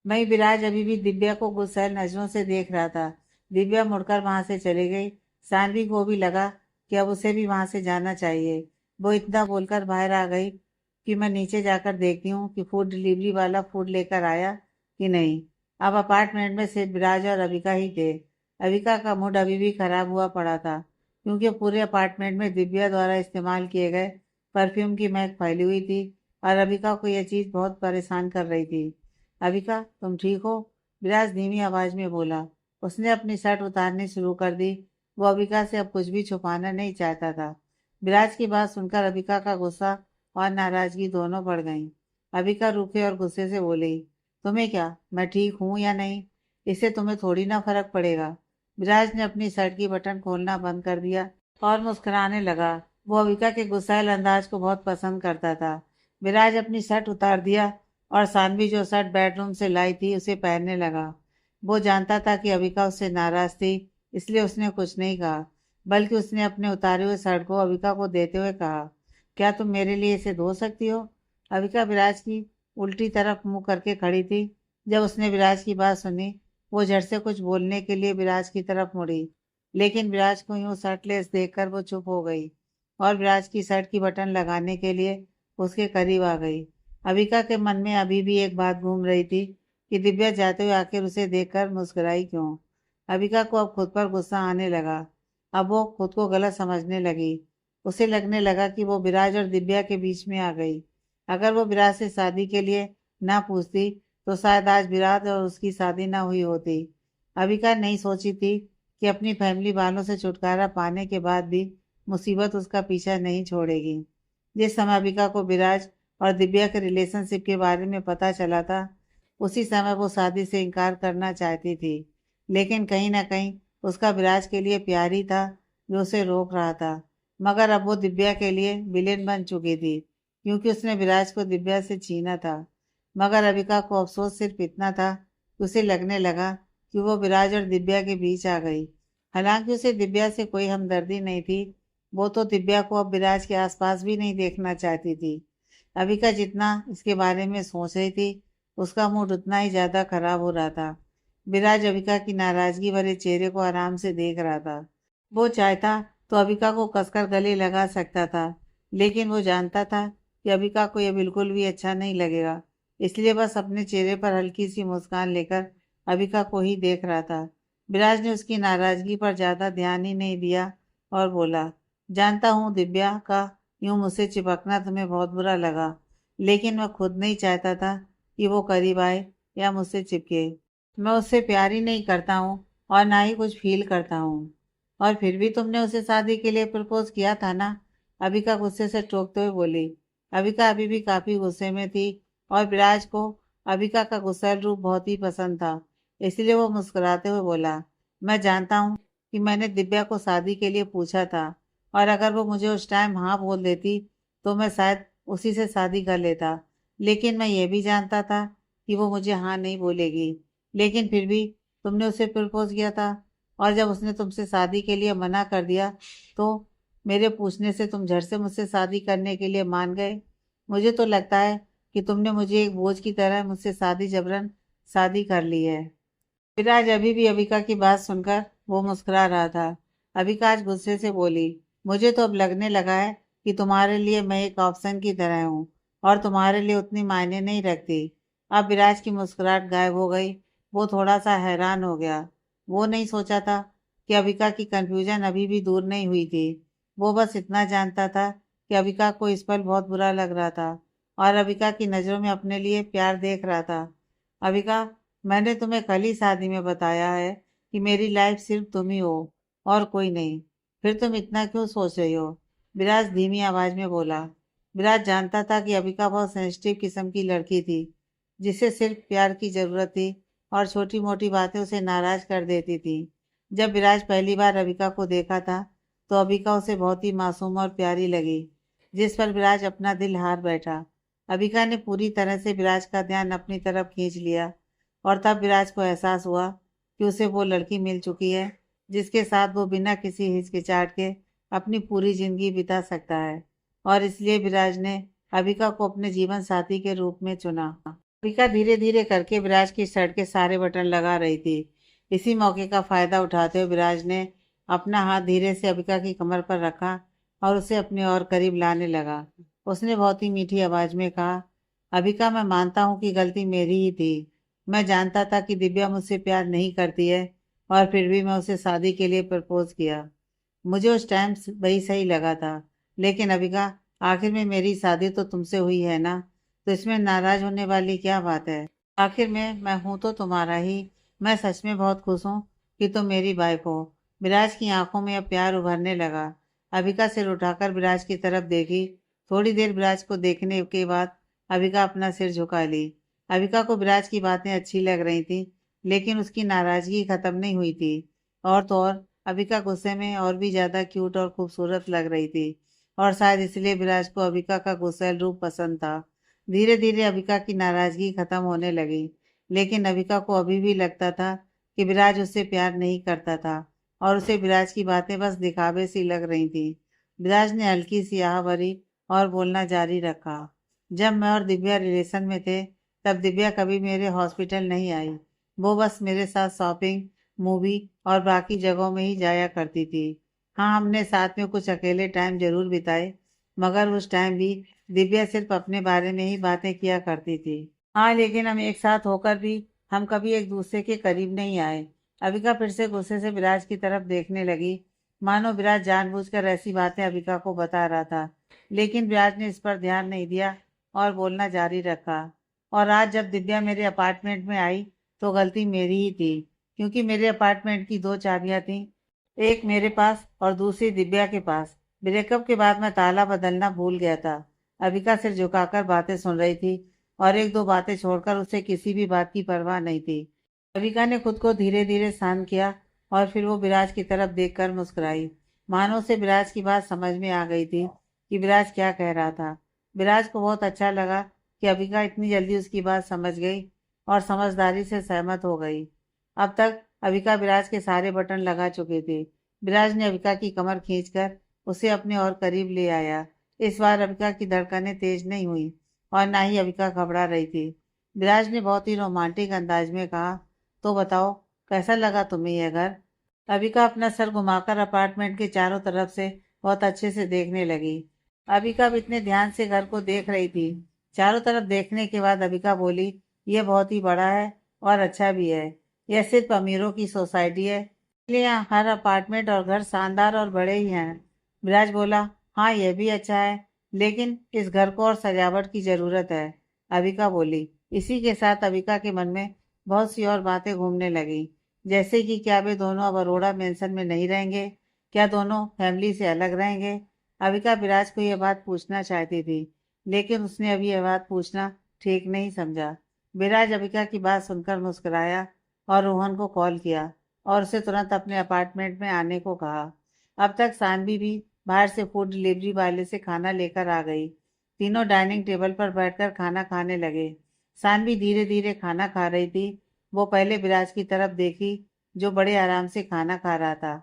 वहीं विराज अभी भी दिव्या को गुस्सैल नजरों से देख रहा था। दिव्या मुड़कर वहां से चली गई। सानवी को भी लगा कि अब उसे भी वहां से जाना चाहिए। वो इतना बोलकर बाहर आ गई कि मैं नीचे जाकर देखती हूँ कि फूड डिलीवरी वाला फूड लेकर आया कि नहीं। अब अपार्टमेंट में सिर्फ विराज और अविका ही थे। अविका का मूड अभी भी खराब हुआ पड़ा था, क्योंकि पूरे अपार्टमेंट में दिव्या द्वारा इस्तेमाल किए गए परफ्यूम की महक फैली हुई थी और अविका को यह चीज़ बहुत परेशान कर रही थी। अविका, तुम ठीक हो? विराज धीमी आवाज में बोला। उसने अपनी शर्ट उतारनी शुरू कर दी। वो अविका से अब कुछ भी छुपाना नहीं चाहता था। विराज की बात सुनकर अविका का गुस्सा और नाराजगी दोनों बढ़ गईं। अविका रूखे और गुस्से से बोली, तुम्हें क्या, मैं ठीक हूँ या नहीं, इससे तुम्हें थोड़ी ना फर्क पड़ेगा। विराज ने अपनी शर्ट की बटन खोलना बंद कर दिया और मुस्कुराने लगा। वो अविका के गुस्सैल अंदाज को बहुत पसंद करता था। विराज अपनी शर्ट उतार दिया और सानवी जो शर्ट बेडरूम से लाई थी उसे पहनने लगा। वो जानता था कि अविका उससे नाराज थी, इसलिए उसने कुछ नहीं कहा, बल्कि उसने अपने उतारे हुए शर्ट को अविका को देते हुए कहा, क्या तुम मेरे लिए इसे धो सकती हो? अविका विराज की उल्टी तरफ मुंह करके खड़ी थी। जब उसने विराज की बात सुनी वो झट से कुछ बोलने के लिए विराज की तरफ मुड़ी, लेकिन विराज को यूं शर्टलेस देखकर वो चुप हो गई और विराज की शर्ट की बटन लगाने के लिए उसके करीब आ गई। अविका के मन में अभी भी एक बात घूम रही थी कि दिव्या जाते हुए आखिर उसे देखकर मुस्कुराई क्यों। अविका को अब खुद पर गुस्सा आने लगा। अब वो खुद को गलत समझने लगी। उसे लगने लगा कि वो विराज और दिव्या के बीच में आ गई। अगर वो विराज से शादी के लिए ना पूछती तो शायद आज विराज और उसकी शादी ना हुई होती। अविका नहीं सोची थी कि अपनी फैमिली वालों से छुटकारा पाने के बाद भी मुसीबत उसका पीछा नहीं छोड़ेगी। जिस समय अविका को विराज और दिव्या के रिलेशनशिप के बारे में पता चला था उसी समय वो शादी से इनकार करना चाहती थी, लेकिन कहीं ना कहीं उसका विराज के लिए प्यार ही था जो उसे रोक रहा था। मगर अब वो दिव्या के लिए विलेन बन चुकी थी, क्योंकि उसने विराज को दिव्या से छीना था। मगर अविका को अफसोस सिर्फ इतना था कि उसे लगने लगा कि वो विराज और दिव्या के बीच आ गई। हालांकि उसे दिव्या से कोई हमदर्दी नहीं थी। वो तो दिव्या को अब विराज के आसपास भी नहीं देखना चाहती थी। अविका जितना इसके बारे में सोच रही थी उसका मूड उतना ही ज्यादा खराब हो रहा था। विराज अविका की नाराजगी भरे चेहरे को आराम से देख रहा था। वो चाहता तो अविका को कसकर गले लगा सकता था, लेकिन वो जानता था कि अविका को यह बिल्कुल भी अच्छा नहीं लगेगा, इसलिए बस अपने चेहरे पर हल्की सी मुस्कान लेकर अविका को ही देख रहा था। विराज ने उसकी नाराजगी पर ज्यादा ध्यान ही नहीं दिया और बोला, जानता हूँ दिव्या का यूं मुझसे चिपकना तुम्हें बहुत बुरा लगा, लेकिन मैं खुद नहीं चाहता था कि वो करीब आए या मुझसे चिपके। मैं उससे प्यार ही नहीं करता हूँ और ना ही कुछ फील करता हूँ। और फिर भी तुमने उसे शादी के लिए प्रपोज किया था ना? अबिका गुस्से से टोकते हुए बोली। अबिका अभी भी काफी गुस्से में थी और विराज को अबिका का गुस्सैल रूप बहुत ही पसंद था, इसलिए वो मुस्कुराते हुए बोला, मैं जानता हूँ कि मैंने दिव्या को शादी के लिए पूछा था और अगर वो मुझे उस टाइम हाँ बोल देती तो मैं शायद उसी से शादी कर लेता, लेकिन मैं ये भी जानता था कि वो मुझे हाँ नहीं बोलेगी। लेकिन फिर भी तुमने उसे प्रपोज किया था और जब उसने तुमसे शादी के लिए मना कर दिया तो मेरे पूछने से तुम झट से मुझसे शादी करने के लिए मान गए। मुझे तो लगता है कि तुमने मुझे एक बोझ की तरह मुझसे शादी जबरन शादी कर ली है। विराज अभी भी अविका की बात सुनकर वो मुस्कुरा रहा था। अविका आज गुस्से से बोली, मुझे तो अब लगने लगा है कि तुम्हारे लिए मैं एक ऑप्शन की तरह हूँ और तुम्हारे लिए उतनी मायने नहीं रखती। अब विराज की मुस्कुराहट गायब हो गई। वो थोड़ा सा हैरान हो गया। वो नहीं सोचा था कि अविका की कन्फ्यूजन अभी भी दूर नहीं हुई थी। वो बस इतना जानता था कि अविका को इस पल बहुत बुरा लग रहा था और अविका की नज़रों में अपने लिए प्यार देख रहा था। अविका, मैंने तुम्हें कल ही शादी में बताया है कि मेरी लाइफ सिर्फ तुम ही हो और कोई नहीं। फिर तुम इतना क्यों सोच रही हो? विराज धीमी आवाज में बोला। विराज जानता था कि अविका बहुत सेंसिटिव किस्म की लड़की थी, जिसे सिर्फ प्यार की जरूरत थी और छोटी मोटी बातें उसे नाराज कर देती थी। जब विराज पहली बार अविका को देखा था तो अविका उसे बहुत ही मासूम और प्यारी लगी, जिस पर विराज अपना दिल हार बैठा। अविका ने पूरी तरह से विराज का ध्यान अपनी तरफ खींच लिया और तब विराज को एहसास हुआ कि उसे वो लड़की मिल चुकी है जिसके साथ वो बिना किसी हिचकिचाहट के अपनी पूरी जिंदगी बिता सकता है, और इसलिए विराज ने अविका को अपने जीवन साथी के रूप में चुना। अविका धीरे धीरे करके विराज की शर्ट के सारे बटन लगा रही थी। इसी मौके का फायदा उठाते हुए विराज ने अपना हाथ धीरे से अविका की कमर पर रखा और उसे अपने और करीब लाने लगा। उसने बहुत ही मीठी आवाज में कहा, अविका, मैं मानता हूँ कि गलती मेरी ही थी। मैं जानता था कि दिव्या मुझसे प्यार नहीं करती है और फिर भी मैं उसे शादी के लिए प्रपोज किया। मुझे उस टाइम वही सही लगा था। लेकिन अविका, आखिर में मेरी शादी तो तुमसे हुई है ना, तो इसमें नाराज होने वाली क्या बात है? आखिर में मैं हूं तो तुम्हारा ही। मैं सच में बहुत खुश हूँ कि तुम मेरी वाइफ हो। विराज की आंखों में अब प्यार उभरने लगा। अविका सिर उठाकर विराज की तरफ देखी। थोड़ी देर विराज को देखने के बाद अविका अपना सिर झुका ली। अविका को विराज की बातें अच्छी लग रही थी, लेकिन उसकी नाराजगी खत्म नहीं हुई थी। और तो और अविका गुस्से में और भी ज्यादा क्यूट और खूबसूरत लग रही थी, और शायद इसलिए विराज को अविका का गुस्सैल रूप पसंद था। धीरे धीरे अविका की नाराजगी खत्म होने लगी, लेकिन अविका को अभी भी लगता था कि विराज उससे प्यार नहीं करता था और उसे विराज की बातें बस दिखावे सी लग रही थी। विराज ने हल्की सी आह भरी और बोलना जारी रखा, जब मैं और दिव्या रिलेशन में थे तब दिव्या कभी मेरे हॉस्पिटल नहीं आई। वो बस मेरे साथ शॉपिंग, मूवी और बाकी जगहों में ही जाया करती थी। हाँ, हमने साथ में कुछ अकेले टाइम जरूर बिताए, मगर उस टाइम भी दिव्या सिर्फ अपने बारे में ही बातें किया करती थी। हाँ, लेकिन हम एक साथ होकर भी हम कभी एक दूसरे के करीब नहीं आए। अविका फिर से गुस्से से विराज की तरफ देखने लगी, मानो विराज जानबूझकर ऐसी बातें अविका को बता रहा था। लेकिन विराज ने इस पर ध्यान नहीं दिया और बोलना जारी रखा। और आज जब दिव्या मेरे अपार्टमेंट में आई तो गलती मेरी ही थी, क्योंकि मेरे अपार्टमेंट की दो चाबियां थीं, एक मेरे पास और दूसरी दिव्या के पास। ब्रेकअप के बाद मैं ताला बदलना भूल गया था। अविका सिर झुकाकर बातें सुन रही थी और एक दो बातें छोड़कर उसे किसी भी बात की परवाह नहीं थी। अविका ने खुद को धीरे धीरे शांत किया और फिर वो विराज की तरफ देखकर मुस्कुराई, मानो उसे विराज की बात समझ में आ गई थी कि विराज क्या कह रहा था। विराज को बहुत अच्छा लगा कि अविका इतनी जल्दी उसकी बात समझ गई और समझदारी से सहमत हो गई। अब तक अविका विराज के सारे बटन लगा चुके थे। विराज ने अविका की कमर खींचकर उसे अपने और करीब ले आया। इस बार अविका की धड़कनें तेज नहीं हुई और ना ही अविका घबरा रही थी। विराज ने बहुत ही रोमांटिक अंदाज में कहा, तो बताओ, कैसा लगा तुम्हें यह घर? अविका अपना सर घुमाकर अपार्टमेंट के चारों तरफ से बहुत अच्छे से देखने लगी। अविका अब इतने ध्यान से घर को देख रही थी। चारों तरफ देखने के बाद अविका बोली, यह बहुत ही बड़ा है और अच्छा भी है। यह सिर्फ अमीरों की सोसाइटी है, इसलिए यहाँ हर अपार्टमेंट और घर शानदार और बड़े ही हैं। विराज बोला, हाँ, यह भी अच्छा है, लेकिन इस घर को और सजावट की जरूरत है। अविका बोली। इसी के साथ अविका के मन में बहुत सी और बातें घूमने लगी, जैसे कि क्या वे दोनों अब अरोड़ा मेंशन में नहीं रहेंगे, क्या दोनों फैमिली से अलग रहेंगे। अविका विराज को यह बात पूछना चाहती थी, लेकिन उसने अभी यह बात पूछना ठीक नहीं समझा। विराज अविका की बात सुनकर मुस्कुराया और रोहन को कॉल किया और उसे तुरंत अपने अपार्टमेंट में आने को कहा। अब तक सानवी भी बाहर से फूड डिलीवरी वाले से खाना लेकर आ गई। तीनों डाइनिंग टेबल पर बैठकर खाना खाने लगे। सानवी धीरे धीरे खाना खा रही थी। वो पहले विराज की तरफ देखी, जो बड़े आराम से खाना खा रहा था।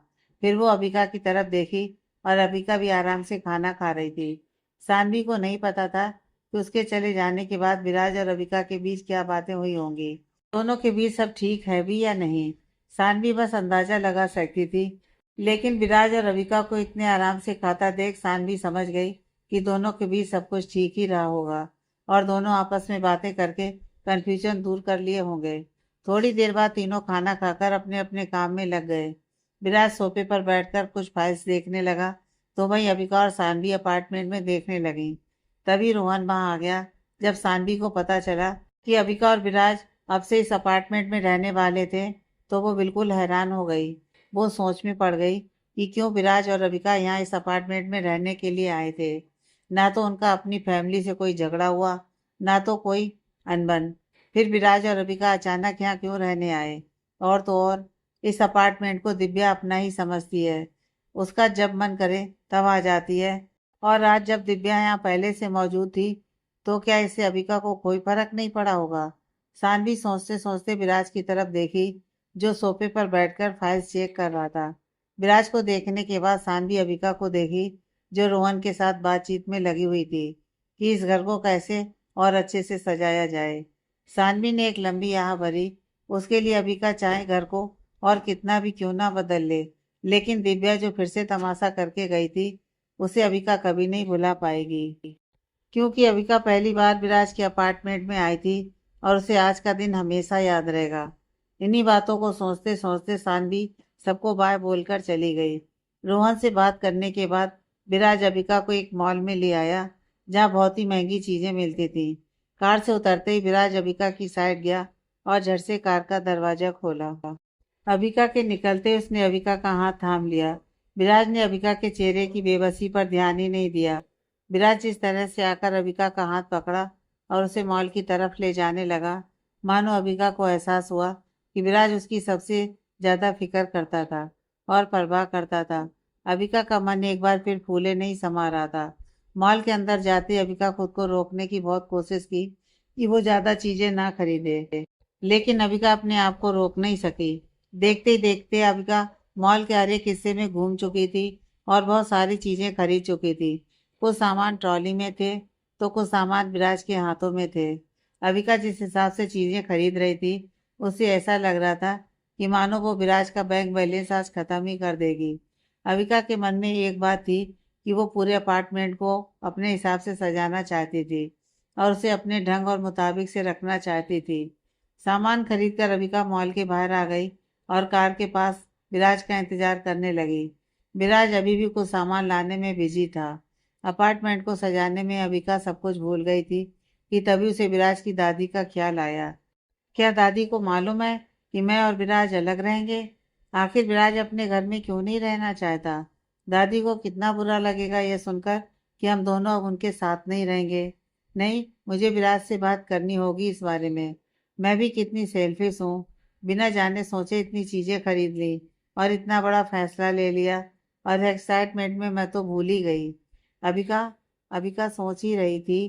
फिर वो अविका की तरफ देखी और अविका भी आराम से खाना खा रही थी। सानवी को नहीं पता था कि उसके चले जाने के बाद विराज और अविका के बीच क्या बातें हुई होंगी। दोनों के बीच सब ठीक है भी या नहीं, सानवी बस अंदाजा लगा सकती थी। लेकिन विराज और रविका को इतने आराम से खाता देख सानवी समझ गई कि दोनों के बीच सब कुछ ठीक ही रहा होगा और दोनों आपस में बातें करके कंफ्यूजन दूर कर लिए होंगे। थोड़ी देर बाद तीनों खाना खाकर अपने अपने काम में लग गए। विराज सोफे पर बैठकर कुछ फाइल्स देखने लगा तो वहीं अबिका और सानवी अपार्टमेंट में देखने लगी। तभी रोहन वहां आ गया। जब सानवी को पता चला कि अबिका और विराज अब से इस अपार्टमेंट में रहने वाले थे तो वो बिल्कुल हैरान हो गई। वो सोच में पड़ गई कि क्यों विराज और अबिका यहाँ इस अपार्टमेंट में रहने के लिए आए थे। ना तो उनका अपनी फैमिली से कोई झगड़ा हुआ, ना तो कोई अनबन। फिर विराज और अबिका अचानक यहाँ क्यों रहने आए? और तो और इस अपार्टमेंट को दिव्या अपना ही समझती है। उसका जब मन करे तब आ जाती है। और आज जब दिव्या यहाँ पहले से मौजूद थी तो क्या इससे अबिका को कोई फर्क नहीं पड़ा होगा? सानवी सोचते सोचते विराज की तरफ देखी जो सोफे पर बैठकर फाइल्स चेक कर रहा था। विराज को देखने के बाद सानवी अबिका को देखी जो रोहन के साथ बातचीत में लगी हुई थी कि इस घर को कैसे और अच्छे से सजाया जाए। सानवी ने एक लंबी आह भरी। उसके लिए अबिका चाहे घर को और कितना भी क्यों ना बदल ले, लेकिन दिव्या जो फिर से तमाशा करके गई थी उसे अबिका कभी नहीं भुला पाएगी। क्योंकि अबिका पहली बार विराज के अपार्टमेंट में आई थी और उसे आज का दिन हमेशा याद रहेगा। इन्हीं बातों को सोचते सोचते सानवी सबको बाय बोलकर चली गई। रोहन से बात करने के बाद विराज अबिका को एक मॉल में ले आया जहाँ बहुत ही महंगी चीजें मिलती थी। कार से उतरते ही विराज अबिका की साइड गया और झट से कार का दरवाजा खोला। अबिका के निकलते उसने अबिका का हाथ थाम लिया। विराज ने अबिका के चेहरे की बेबसी पर ध्यान ही नहीं दिया। विराज जिस तरह से आकर अबिका का हाथ पकड़ा और उसे मॉल की तरफ ले जाने लगा, मानो अबिका को एहसास हुआ कि विराज उसकी सबसे ज्यादा फिक्र करता था और परवाह करता था। अबिका का मन एक बार फिर फूले नहीं समा रहा था। मॉल के अंदर जाते अबिका खुद को रोकने की बहुत कोशिश की कि वो ज्यादा चीजें ना खरीदे, लेकिन अबिका अपने आप को रोक नहीं सकी। देखते ही देखते अबिका मॉल के हर एक हिस्से में घूम चुकी थी और बहुत सारी चीजें खरीद चुकी थी। कुछ सामान ट्रॉली में थे तो कुछ सामान विराज के हाथों में थे। अबिका जिस हिसाब से चीजें खरीद रही थी उससे ऐसा लग रहा था कि मानो वो विराज का बैंक बैलेंस आज खत्म ही कर देगी। अबिका के मन में एक बात थी कि वो पूरे अपार्टमेंट को अपने हिसाब से सजाना चाहती थी और उसे अपने ढंग और मुताबिक से रखना चाहती थी। सामान खरीद कर अबिका मॉल के बाहर आ गई और कार के पास विराज का इंतजार करने लगी। विराज अभी भी कुछ सामान लाने में बिजी था। अपार्टमेंट को सजाने में अबिका सब कुछ भूल गई थी कि तभी उसे विराज की दादी का ख्याल आया। क्या दादी को मालूम है कि मैं और विराज अलग रहेंगे? आखिर विराज अपने घर में क्यों नहीं रहना चाहता? दादी को कितना बुरा लगेगा यह सुनकर कि हम दोनों अब उनके साथ नहीं रहेंगे। नहीं, मुझे विराज से बात करनी होगी इस बारे में। मैं भी कितनी सेल्फिश हूँ, बिना जाने सोचे इतनी चीजें खरीद ली और इतना बड़ा फैसला ले लिया और एक्साइटमेंट में मैं तो भूल ही गई। अबिका अबिका सोच ही रही थी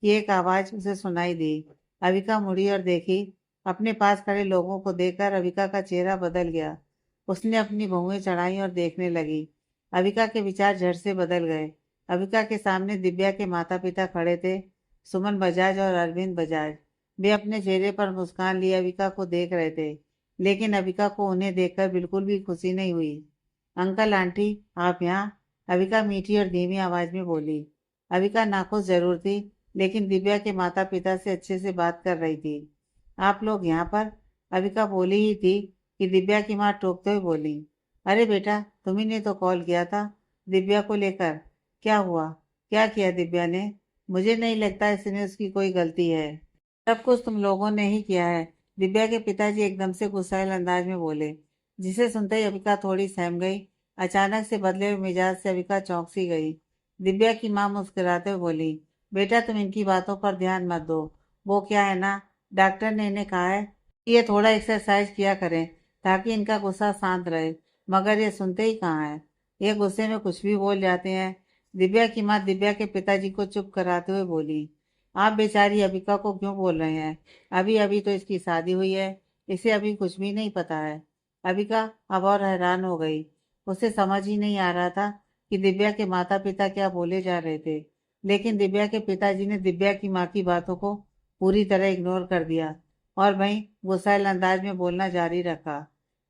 कि एक आवाज उसे सुनाई दी। अबिका मुड़ी और देखी। अपने पास खड़े लोगों को देखकर अबिका का चेहरा बदल गया। उसने अपनी भौहें चढ़ाई और देखने लगी। अबिका के विचार झट से बदल गए। अबिका के सामने दिव्या के माता पिता खड़े थे, सुमन बजाज और अरविंद बजाज। वे अपने चेहरे पर मुस्कान लिए अबिका को देख रहे थे, लेकिन अबिका को उन्हें देखकर बिल्कुल भी खुशी नहीं हुई। अंकल आंटी, आप यहाँ? अबिका मीठी और धीमी आवाज में बोली। अबिका नाखुश जरूर थी, लेकिन दिव्या के माता पिता से अच्छे से बात कर रही थी। आप लोग यहाँ पर? अबिका बोली ही थी कि दिव्या की माँ टोकते हुए बोली, अरे बेटा, तुम्ही ने तो कॉल किया था दिव्या को लेकर। क्या हुआ? क्या किया दिव्या ने? मुझे नहीं लगता इसमें उसकी कोई गलती है। सब कुछ तुम लोगों ने ही किया है, दिव्या के पिताजी एकदम से गुस्सैल अंदाज में बोले, जिसे सुनते ही अबिका थोड़ी सहम गई। अचानक से बदले हुए मिजाज से अबिका चौंक सी गई। दिव्या की माँ मुस्कुराते हुए बोली, बेटा तुम इनकी बातों पर ध्यान मत दो। वो क्या है ना, डॉक्टर ने इन्हें कहा है कि ये थोड़ा एक्सरसाइज किया करें ताकि इनका गुस्सा शांत रहे, मगर ये सुनते ही कहाँ है, ये गुस्से में कुछ भी बोल जाते हैं। दिव्या की माँ दिव्या के पिताजी को चुप कराते हुए बोली, आप बेचारी अबिका को क्यों बोल रहे हैं? अभी अभी तो इसकी शादी हुई है, इसे अभी कुछ भी नहीं पता है। अबिका अब और हैरान हो गई। उसे समझ ही नहीं आ रहा था कि दिव्या के माता पिता क्या बोले जा रहे थे, लेकिन दिव्या के पिताजी ने दिव्या की माँ की बातों को पूरी तरह इग्नोर कर दिया और वहीं गुस्सैल अंदाज में बोलना जारी रखा।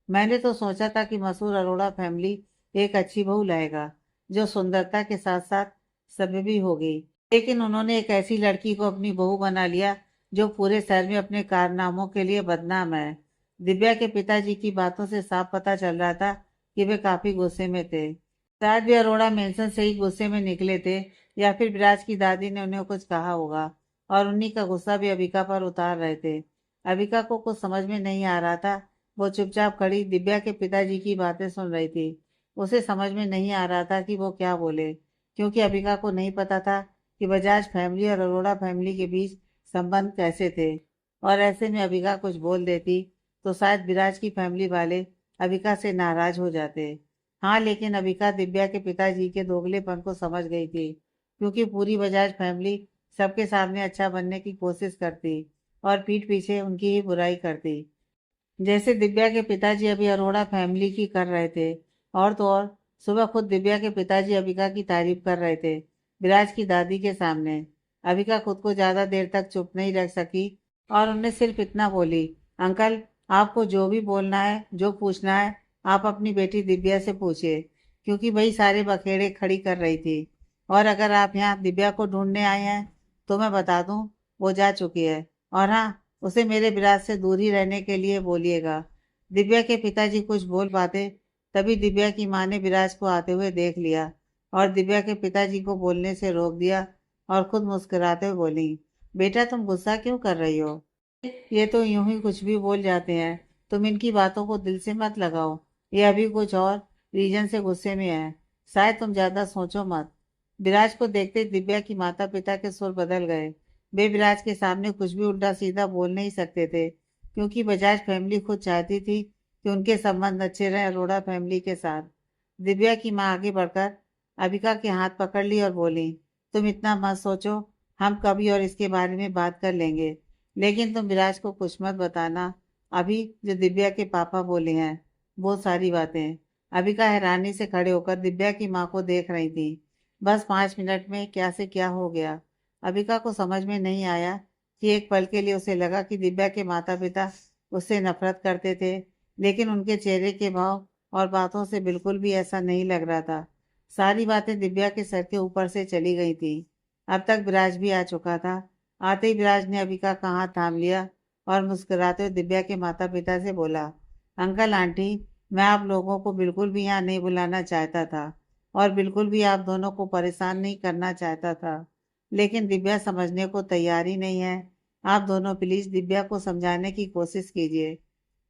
मैंने तो सोचा था कि मसूर अरोड़ा फैमिली एक अच्छी बहू लाएगा जो सुंदरता के साथ साथ सभ्य भी होगी, लेकिन उन्होंने एक ऐसी लड़की को अपनी बहू बना लिया जो पूरे शहर में अपने कारनामों के लिए बदनाम है। दिव्या के पिताजी की बातों से साफ पता चल रहा था कि वे काफी गुस्से में थे। शायद वे अरोड़ा मेंशन से ही गुस्से में निकले थे, या फिर विराज की दादी ने उन्हें कुछ कहा होगा और उन्हीं का गुस्सा भी अबिका पर उतार रहे थे। अबिका को कुछ समझ में नहीं आ रहा था। वो चुपचाप खड़ी दिव्या के पिताजी की बातें सुन रही थी। उसे समझ में नहीं आ रहा था कि वो क्या बोले, क्योंकि अबिका को नहीं पता था कि बजाज फैमिली और अरोड़ा फैमिली के बीच संबंध कैसे थे। और ऐसे में अबिका कुछ बोल देती तो शायद विराज की फैमिली वाले अबिका से नाराज हो जाते। हाँ, लेकिन अबिका दिव्या के पिताजी के दोगलेपन को समझ गई थी, क्योंकि पूरी बजाज फैमिली सबके सामने अच्छा बनने की कोशिश करती और पीठ पीछे उनकी ही बुराई करती। जैसे दिव्या के पिताजी अभी अरोड़ा फैमिली की कर रहे थे, और तो और सुबह खुद दिव्या के पिताजी अबिका की तारीफ कर रहे थे विराज की दादी के सामने। अबिका खुद को ज्यादा देर तक चुप नहीं रख सकी और उन्हें सिर्फ इतना बोली, अंकल, आपको जो भी बोलना है, जो पूछना है, आप अपनी बेटी दिव्या से पूछिए, क्योंकि वही सारे बखेड़े खड़ी कर रही थी। और अगर आप यहाँ दिव्या को ढूंढने आए हैं तो मैं बता दूं, वो जा चुकी है। और हाँ, उसे मेरे विराज से दूर ही रहने के लिए बोलिएगा। दिव्या के पिताजी कुछ बोल पाते, तभी दिव्या की माँ ने विराज को आते हुए देख लिया और दिव्या के पिताजी को बोलने से रोक दिया और खुद मुस्कुराते हुए बोली, बेटा, तुम गुस्सा क्यों कर रही हो? ये तो यूं ही कुछ भी बोल जाते हैं। तुम इनकी बातों को दिल से मत लगाओ। ये अभी कुछ और रीजन से गुस्से में है। शायद तुम ज्यादा सोचो मत। विराज को देखते ही दिव्या की माता पिता के सुर बदल गए। वे विराज के सामने कुछ भी उल्टा सीधा बोल नहीं सकते थे, क्योंकि बजाज फैमिली खुद चाहती थी कि उनके संबंध अच्छे रहे अरोड़ा फैमिली के साथ। दिव्या की माँ आगे बढ़कर अबिका के हाथ पकड़ ली और बोली, तुम इतना मत सोचो, हम कभी और इसके बारे में बात कर लेंगे। लेकिन तुम विराज को कुछ मत बताना अभी, जो दिव्या के पापा बोले हैं वो सारी बातें। अबिका हैरानी से खड़े होकर दिव्या की माँ को देख रही थी। बस 5 मिनट में क्या से क्या हो गया। अबिका को समझ में नहीं आया कि एक पल के लिए उसे लगा कि दिव्या के माता पिता उससे नफरत करते थे, लेकिन उनके चेहरे के भाव और बातों से बिल्कुल भी ऐसा नहीं लग रहा था। सारी बातें दिव्या के सर के ऊपर से चली गई थी। अब तक विराज भी आ चुका था। आते ही विराज ने अबिका का हाथ थाम लिया और मुस्कुराते हुए दिव्या के माता पिता से बोला, अंकल आंटी, मैं आप लोगों को बिल्कुल भी यहाँ नहीं बुलाना चाहता था और बिल्कुल भी आप दोनों को परेशान नहीं करना चाहता था, लेकिन दिव्या समझने को तैयार ही नहीं है। आप दोनों प्लीज दिव्या को समझाने की कोशिश कीजिए।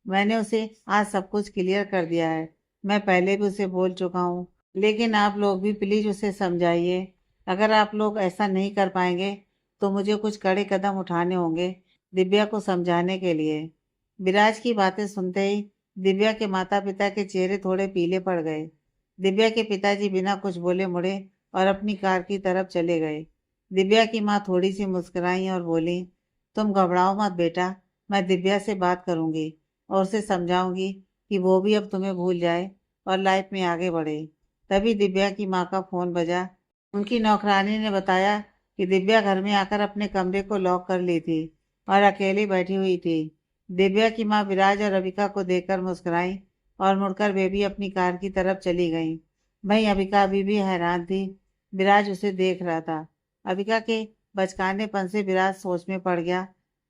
मैंने उसे आज सब कुछ क्लियर कर दिया है। मैं पहले भी उसे बोल चुका हूँ, लेकिन आप लोग भी प्लीज उसे समझाइए। अगर आप लोग ऐसा नहीं कर पाएंगे तो मुझे कुछ कड़े कदम उठाने होंगे दिव्या को समझाने के लिए। विराज की बातें सुनते ही दिव्या के माता पिता के चेहरे थोड़े पीले पड़ गए। दिव्या के पिताजी बिना कुछ बोले मुड़े और अपनी कार की तरफ चले गए। दिव्या की माँ थोड़ी सी मुस्कुराई और बोली, तुम घबराओ मत बेटा, मैं दिव्या से बात करूंगी और उसे समझाऊंगी कि वो भी अब तुम्हें भूल जाए और लाइफ में आगे बढ़े। तभी दिव्या की माँ का फोन बजा। उनकी नौकरानी ने बताया कि दिव्या घर में आकर अपने कमरे को लॉक कर ली थी और अकेली बैठी हुई थी। दिव्या की माँ विराज और अबिका को देखकर मुस्कुराई और मुड़कर वे भी अपनी कार की तरफ चली गईं। वहीं अबिका अभी भी हैरान थी। विराज उसे देख रहा था। अबिका के बचकानेपन से विराज सोच में पड़ गया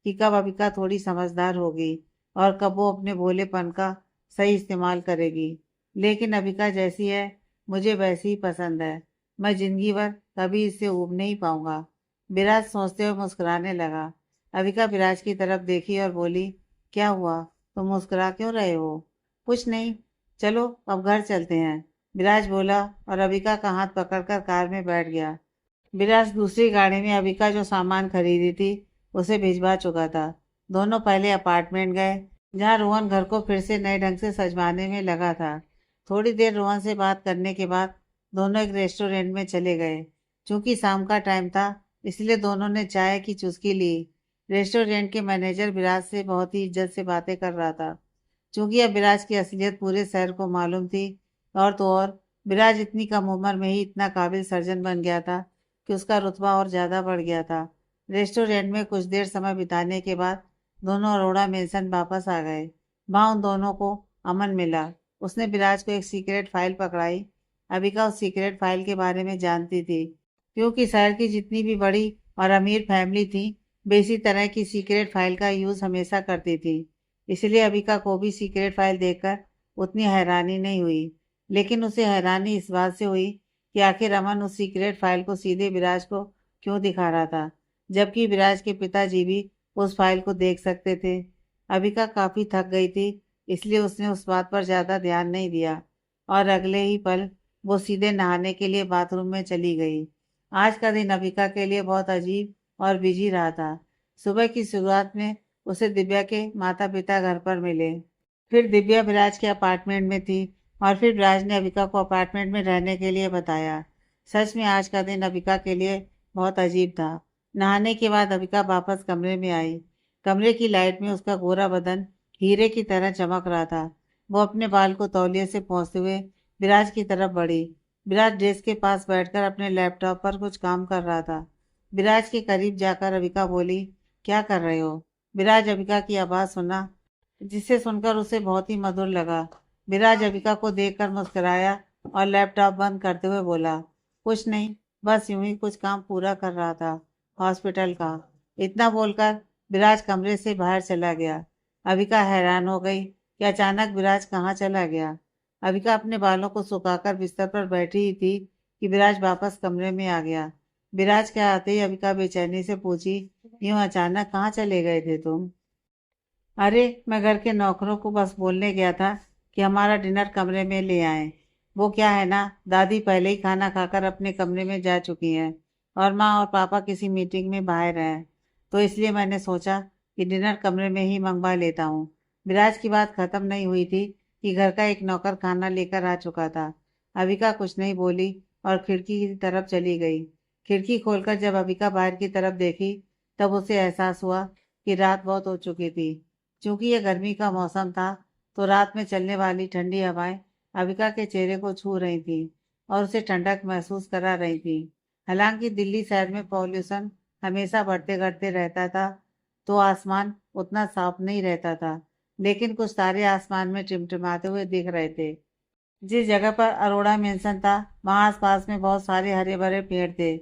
कि कब अबिका थोड़ी समझदार होगी और कब वो अपने भोलेपन का सही इस्तेमाल करेगी। लेकिन अबिका जैसी है मुझे वैसी ही पसंद है। मैं जिंदगी भर कभी इससे ऊब नहीं पाऊंगा। विराज सोचते हुए मुस्कुराने लगा। अबिका विराज की तरफ देखी और बोली, क्या हुआ, तुम मुस्कुरा क्यों रहे हो? कुछ नहीं, चलो अब घर चलते हैं, विराज बोला और अबिका का हाथ पकड़कर कार में बैठ गया। विराज दूसरी गाड़ी में अबिका जो सामान खरीदी थी उसे भिजवा चुका था। दोनों पहले अपार्टमेंट गए, जहाँ रोहन घर को फिर से नए ढंग से सजवाने में लगा था। थोड़ी देर रोहन से बात करने के बाद दोनों एक रेस्टोरेंट में चले गए। चूंकि शाम का टाइम था, इसलिए दोनों ने चाय की चुस्की ली। रेस्टोरेंट के मैनेजर विराज से बहुत ही इज्जत से बातें कर रहा था। चूंकि अब विराज की असलियत पूरे शहर को मालूम थी, और तो और विराज इतनी कम उम्र में ही इतना काबिल सर्जन बन गया था कि उसका रुतबा और ज़्यादा बढ़ गया था। रेस्टोरेंट में कुछ देर समय बिताने के बाद दोनों अरोड़ा मेंशन वापस आ गए। वहाँ उन दोनों को अमन मिला। उसने विराज को एक सीक्रेट फाइल पकड़ाई। अबिका उस सीक्रेट फाइल के बारे में जानती थी, क्योंकि शहर की जितनी भी बड़ी और अमीर फैमिली थी वे इसी तरह की सीक्रेट फाइल का यूज़ हमेशा करती थी। इसलिए अबिका को भी सीक्रेट फाइल देखकर उतनी हैरानी नहीं हुई। लेकिन उसे हैरानी इस बात से हुई कि आखिर अमन उस सीक्रेट फाइल को सीधे विराज को क्यों दिखा रहा था, जबकि विराज के पिताजी भी उस फाइल को देख सकते थे। अबिका काफी थक गई थी, इसलिए उसने उस बात पर ज्यादा ध्यान नहीं दिया और अगले ही पल वो सीधे नहाने के लिए बाथरूम में चली गई। आज का दिन अबिका के लिए बहुत अजीब और बिजी रहा था। सुबह की शुरुआत में उसे दिव्या के माता पिता घर पर मिले। फिर दिव्या विराज के अपार्टमेंट में थी और फिर विराज ने अबिका को अपार्टमेंट में रहने के लिए बताया। सच में आज का दिन अबिका के लिए बहुत अजीब था। नहाने के बाद अबिका वापस कमरे में आई। कमरे की लाइट में उसका गोरा बदन हीरे की तरह चमक रहा था। वो अपने बाल को तौलिए से पोंछते हुए विराज की तरफ बढ़ी। विराज डेस्क के पास बैठकर अपने लैपटॉप पर कुछ काम कर रहा था। विराज के करीब जाकर अबिका बोली, क्या कर रहे हो? विराज अबिका की आवाज़ सुना, जिसे सुनकर उसे बहुत ही मधुर लगा। विराज अबिका को देखकर मुस्कुराया और लैपटॉप बंद करते हुए बोला, कुछ नहीं, बस यूं ही कुछ काम पूरा कर रहा था, हॉस्पिटल का। इतना बोलकर विराज कमरे से बाहर चला गया। अबिका हैरान हो गई कि अचानक विराज कहाँ चला गया। अबिका अपने बालों को सुखाकर बिस्तर पर बैठी ही थी कि विराज वापस कमरे में आ गया। विराज के आते ही अबिका बेचैनी से पूछी, यूं अचानक कहाँ चले गए थे तुम? अरे, मैं घर के नौकरों को बस बोलने गया था कि हमारा डिनर कमरे में ले आए। वो क्या है ना, दादी पहले ही खाना खाकर अपने कमरे में जा चुकी हैं और माँ और पापा किसी मीटिंग में बाहर हैं, तो इसलिए मैंने सोचा कि डिनर कमरे में ही मंगवा लेता हूँ। विराज की बात खत्म नहीं हुई थी कि घर का एक नौकर खाना लेकर आ चुका था। अबिका कुछ नहीं बोली और खिड़की की तरफ चली गई। खिड़की खोलकर जब अबिका बाहर की तरफ देखी, तब उसे एहसास हुआ कि रात बहुत हो चुकी थी। चूंकि यह गर्मी का मौसम था, तो रात में चलने वाली ठंडी हवाएं अबिका के चेहरे को छू रही थी और उसे ठंडक महसूस करा रही थी। हालांकि दिल्ली शहर में पॉल्यूशन हमेशा बढ़ते घटते रहता था, तो आसमान उतना साफ नहीं रहता था, लेकिन कुछ तारे आसमान में टिमटिमाते हुए दिख रहे थे। जिस जगह पर अरोड़ा मेंशन था, वहां आसपास में बहुत सारे हरे भरे पेड़ थे,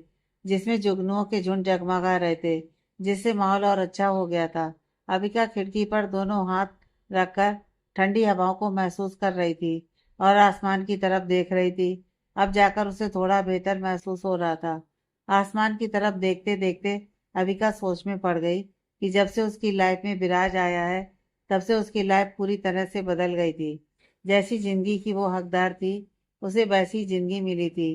जिसमें जुगनुओं के झुंड जगमगा रहे थे, जिससे माहौल और अच्छा हो गया था। अबिका खिड़की पर दोनों हाथ रखकर ठंडी हवाओं को महसूस कर रही थी और आसमान की तरफ देख रही थी। अब जाकर उसे थोड़ा बेहतर महसूस हो रहा था। आसमान की तरफ देखते देखते अबिका सोच में पड़ गई कि जब से उसकी लाइफ में विराज आया है, तब से उसकी लाइफ पूरी तरह से बदल गई थी। जैसी जिंदगी की वो हकदार थी, उसे वैसी जिंदगी मिली थी।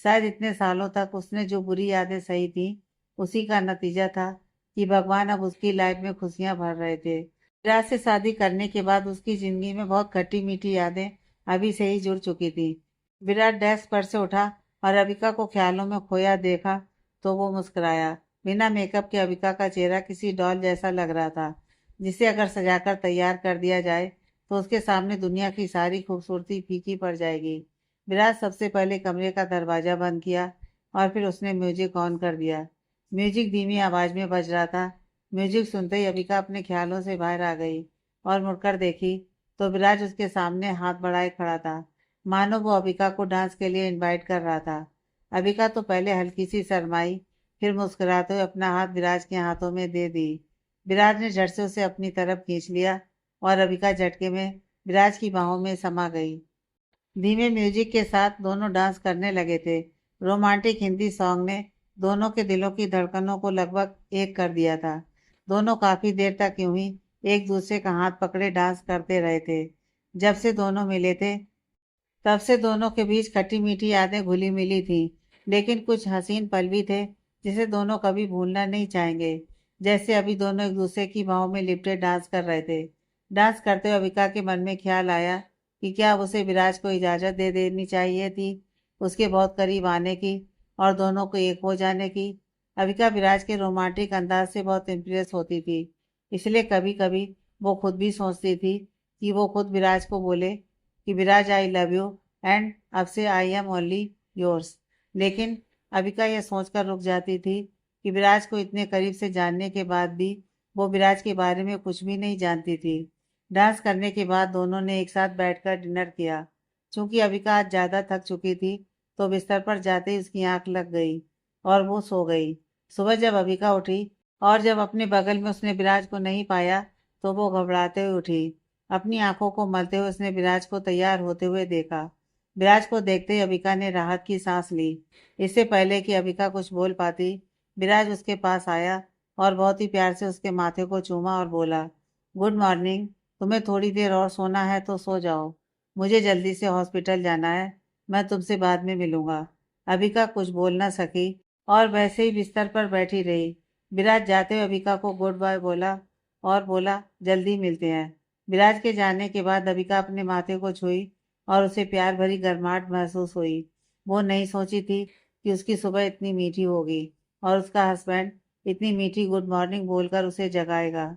शायद इतने सालों तक उसने जो बुरी यादें सही थी, उसी का नतीजा था कि भगवान अब उसकी लाइफ में खुशियां भर रहे थे। विराज से शादी करने के बाद उसकी जिंदगी में बहुत खट्टी मीठी यादें अभी से ही जुड़ चुकी थी। विराट डेस्क पर से उठा और अबिका को ख्यालों में खोया देखा, तो वो मुस्कुराया। बिना मेकअप के अबिका का चेहरा किसी डॉल जैसा लग रहा था, जिसे अगर सजाकर तैयार कर दिया जाए तो उसके सामने दुनिया की सारी खूबसूरती फीकी पड़ जाएगी। विराज सबसे पहले कमरे का दरवाज़ा बंद किया और फिर उसने म्यूजिक ऑन कर दिया। म्यूजिक धीमी आवाज़ में बज रहा था। म्यूजिक सुनते ही अबिका अपने ख्यालों से बाहर आ गई और मुड़कर देखी, तो विराज उसके सामने हाथ बढ़ाए खड़ा था, मानो वो अबिका को डांस के लिए इनवाइट कर रहा था। अबिका तो पहले हल्की सी शर्माई, फिर मुस्कुराते हुए अपना हाथ विराज के हाथों में दे दी। विराज ने झट से उसे अपनी तरफ खींच लिया और अबिका झटके में विराज की बाहों में समा गई। धीमे म्यूजिक के साथ दोनों डांस करने लगे थे। रोमांटिक हिंदी सॉन्ग ने दोनों के दिलों की धड़कनों को लगभग एक कर दिया था। दोनों काफी देर तक यूं ही एक दूसरे का हाथ पकड़े डांस करते रहे थे। जब से दोनों मिले थे, तब से दोनों के बीच खट्टी मीठी यादें घुली मिली थी, लेकिन कुछ हसीन पल भी थे जिसे दोनों कभी भूलना नहीं चाहेंगे। जैसे अभी दोनों एक दूसरे की बाहों में लिपटे डांस कर रहे थे। डांस करते हुए अविका के मन में ख्याल आया कि क्या उसे विराज को इजाज़त दे देनी चाहिए थी उसके बहुत करीब आने की और दोनों को एक हो जाने की। अविका विराज के रोमांटिक अंदाज से बहुत इम्प्रेस होती थी, इसलिए कभी कभी वो खुद भी सोचती थी कि वो खुद विराज को बोले कि विराज, आई लव यू एंड अब से आई एम ओनली योर्स। लेकिन अविका यह सोचकर रुक जाती थी कि विराज को इतने करीब से जानने के बाद भी वो विराज के बारे में कुछ भी नहीं जानती थी। डांस करने के बाद दोनों ने एक साथ बैठकर डिनर किया। चूंकि अविका आज ज़्यादा थक चुकी थी, तो बिस्तर पर जाते ही उसकी आंख लग गई और वो सो गई। सुबह जब अविका उठी और जब अपने बगल में उसने विराज को नहीं पाया, तो वो घबराते हुए उठी। अपनी आंखों को मलते हुए उसने विराज को तैयार होते हुए देखा। विराज को देखते ही अबिका ने राहत की सांस ली। इससे पहले कि अबिका कुछ बोल पाती, विराज उसके पास आया और बहुत ही प्यार से उसके माथे को चूमा और बोला, गुड मॉर्निंग। तुम्हें थोड़ी देर और सोना है तो सो जाओ। मुझे जल्दी से हॉस्पिटल जाना है। मैं तुमसे बाद में मिलूंगा। अबिका कुछ बोल न सकी और वैसे ही बिस्तर पर बैठी रही। विराज जाते हुए अबिका को गुड बाय बोला और बोला, जल्दी मिलते हैं। विराज के जाने के बाद अबिका अपने माथे को छुई और उसे प्यार भरी गर्माहट महसूस हुई। वो नहीं सोची थी कि उसकी सुबह इतनी मीठी होगी और उसका हस्बैंड इतनी मीठी गुड मॉर्निंग बोलकर उसे जगाएगा।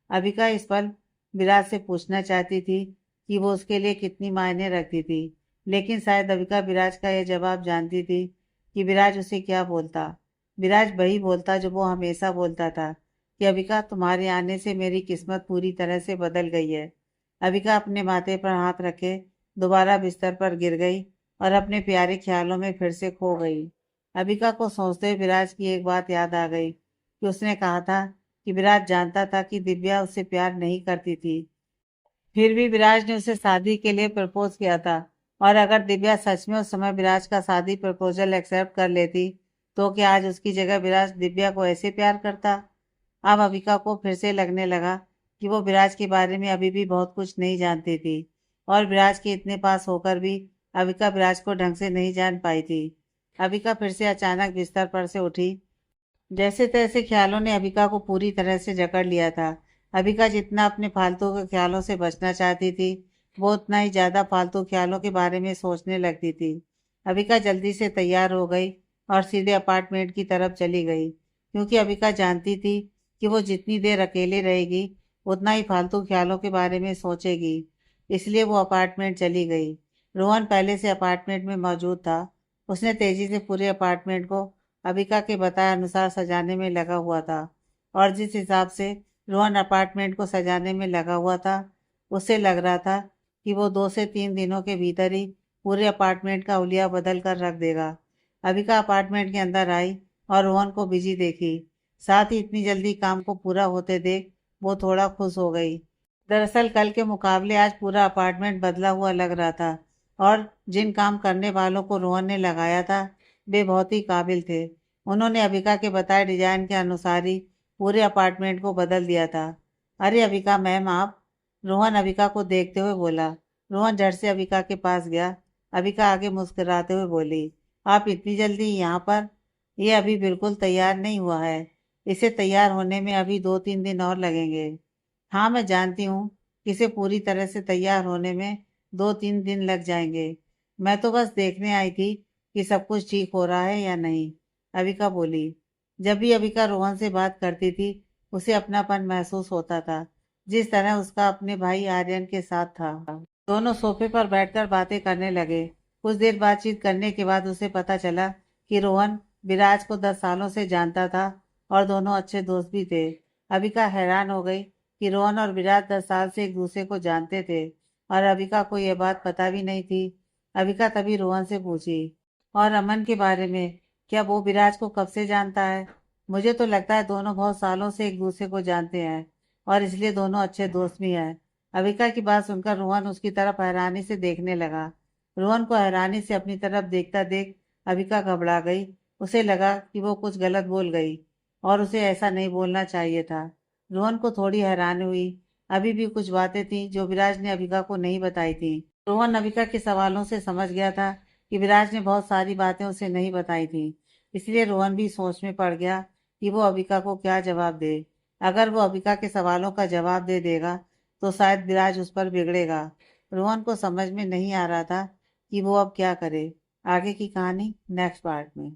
अबिका इस पल विराज से पूछना चाहती थी कि वो उसके लिए कितनी मायने रखती थी, लेकिन शायद अबिका विराज का यह जवाब जानती थी कि विराज उसे क्या बोलता। विराज वही बोलता जो वो हमेशा बोलता था कि अबिका, तुम्हारे आने से मेरी किस्मत पूरी तरह से बदल गई है। अबिका अपने माथे पर हाथ रखे दोबारा बिस्तर पर गिर गई और अपने प्यारे ख्यालों में फिर से खो गई। अबिका को सोचते हुए विराज की एक बात याद आ गई कि उसने कहा था कि विराज जानता था कि दिव्या उससे प्यार नहीं करती थी, फिर भी विराज ने उसे शादी के लिए प्रपोज किया था। और अगर दिव्या सच में उस समय विराज का शादी प्रपोजल एक्सेप्ट कर लेती तो क्या आज उसकी जगह विराज दिव्या को ऐसे प्यार करता। अब अबिका को फिर से लगने लगा कि वो विराज के बारे में अभी भी बहुत कुछ नहीं जानती थी और विराज के इतने पास होकर भी अबिका विराज को ढंग से नहीं जान पाई थी। अबिका फिर से अचानक बिस्तर पर से उठी। जैसे तैसे ख्यालों ने अबिका को पूरी तरह से जकड़ लिया था। अबिका जितना अपने फालतू के ख्यालों से बचना चाहती थी, वो उतना ही ज्यादा फालतू ख्यालों के बारे में सोचने लगती थी। अबिका जल्दी से तैयार हो गई और सीधे अपार्टमेंट की तरफ चली गई, क्योंकि अबिका जानती थी कि वो जितनी देर अकेले रहेगी उतना ही फालतू ख्यालों के बारे में सोचेगी। इसलिए वो अपार्टमेंट चली गई। रोहन पहले से अपार्टमेंट में मौजूद था। उसने तेजी से पूरे अपार्टमेंट को अबिका के बताए अनुसार सजाने में लगा हुआ था और जिस हिसाब से रोहन अपार्टमेंट को सजाने में लगा हुआ था, उससे लग रहा था कि वो 2 से 3 दिनों के भीतर ही पूरे अपार्टमेंट का हुलिया बदल कर रख देगा। अबिका अपार्टमेंट के अंदर आई और रोहन को बिजी देखी। साथ ही इतनी जल्दी काम को पूरा होते देख वो थोड़ा खुश हो गई। दरअसल कल के मुकाबले आज पूरा अपार्टमेंट बदला हुआ लग रहा था और जिन काम करने वालों को रोहन ने लगाया था वे बहुत ही काबिल थे। उन्होंने अबिका के बताए डिजाइन के अनुसार ही पूरे अपार्टमेंट को बदल दिया था। अरे अबिका मैम आप। रोहन अबिका को देखते हुए बोला। रोहन झट से अबिका के पास गया। अबिका आगे मुस्कुराते हुए बोली, आप इतनी जल्दी यहाँ पर? ये अभी बिल्कुल तैयार नहीं हुआ है। इसे तैयार होने में अभी 2-3 दिन और लगेंगे। हाँ मैं जानती हूँ कि इसे पूरी तरह से तैयार होने में 2-3 दिन लग जाएंगे। मैं तो बस देखने आई थी कि सब कुछ ठीक हो रहा है या नहीं, अबिका बोली। जब भी अबिका रोहन से बात करती थी उसे अपनापन महसूस होता था, जिस तरह उसका अपने भाई आर्यन के साथ था। दोनों सोफे पर बैठकर बातें करने लगे। कुछ देर बातचीत करने के बाद उसे पता चला कि रोहन विराज को 10 सालों से जानता था और दोनों अच्छे दोस्त भी थे। अबिका हैरान हो गई कि रोहन और विराज 10 साल से एक दूसरे को जानते थे और अबिका को यह बात पता भी नहीं थी। अबिका तभी रोहन से पूछी, और अमन के बारे में, क्या वो विराज को कब से जानता है? मुझे तो लगता है दोनों बहुत सालों से एक दूसरे को जानते हैं और इसलिए दोनों अच्छे दोस्त भी हैं। अबिका की बात सुनकर रोहन उसकी तरफ हैरानी से देखने लगा। रोहन को हैरानी से अपनी तरफ देखता देख अबिका घबरा गई। उसे लगा कि वो कुछ गलत बोल गई और उसे ऐसा नहीं बोलना चाहिए था। रोहन को थोड़ी हैरानी हुई। अभी भी कुछ बातें थीं जो विराज ने अबिका को नहीं बताई थी। रोहन अबिका के सवालों से समझ गया था कि विराज ने बहुत सारी बातें उसे नहीं बताई थी। इसलिए रोहन भी सोच में पड़ गया कि वो अबिका को क्या जवाब दे। अगर वो अबिका के सवालों का जवाब दे देगा तो शायद विराज उस पर बिगड़ेगा। रोहन को समझ में नहीं आ रहा था कि वो अब क्या करे। आगे की कहानी नेक्स्ट पार्ट में।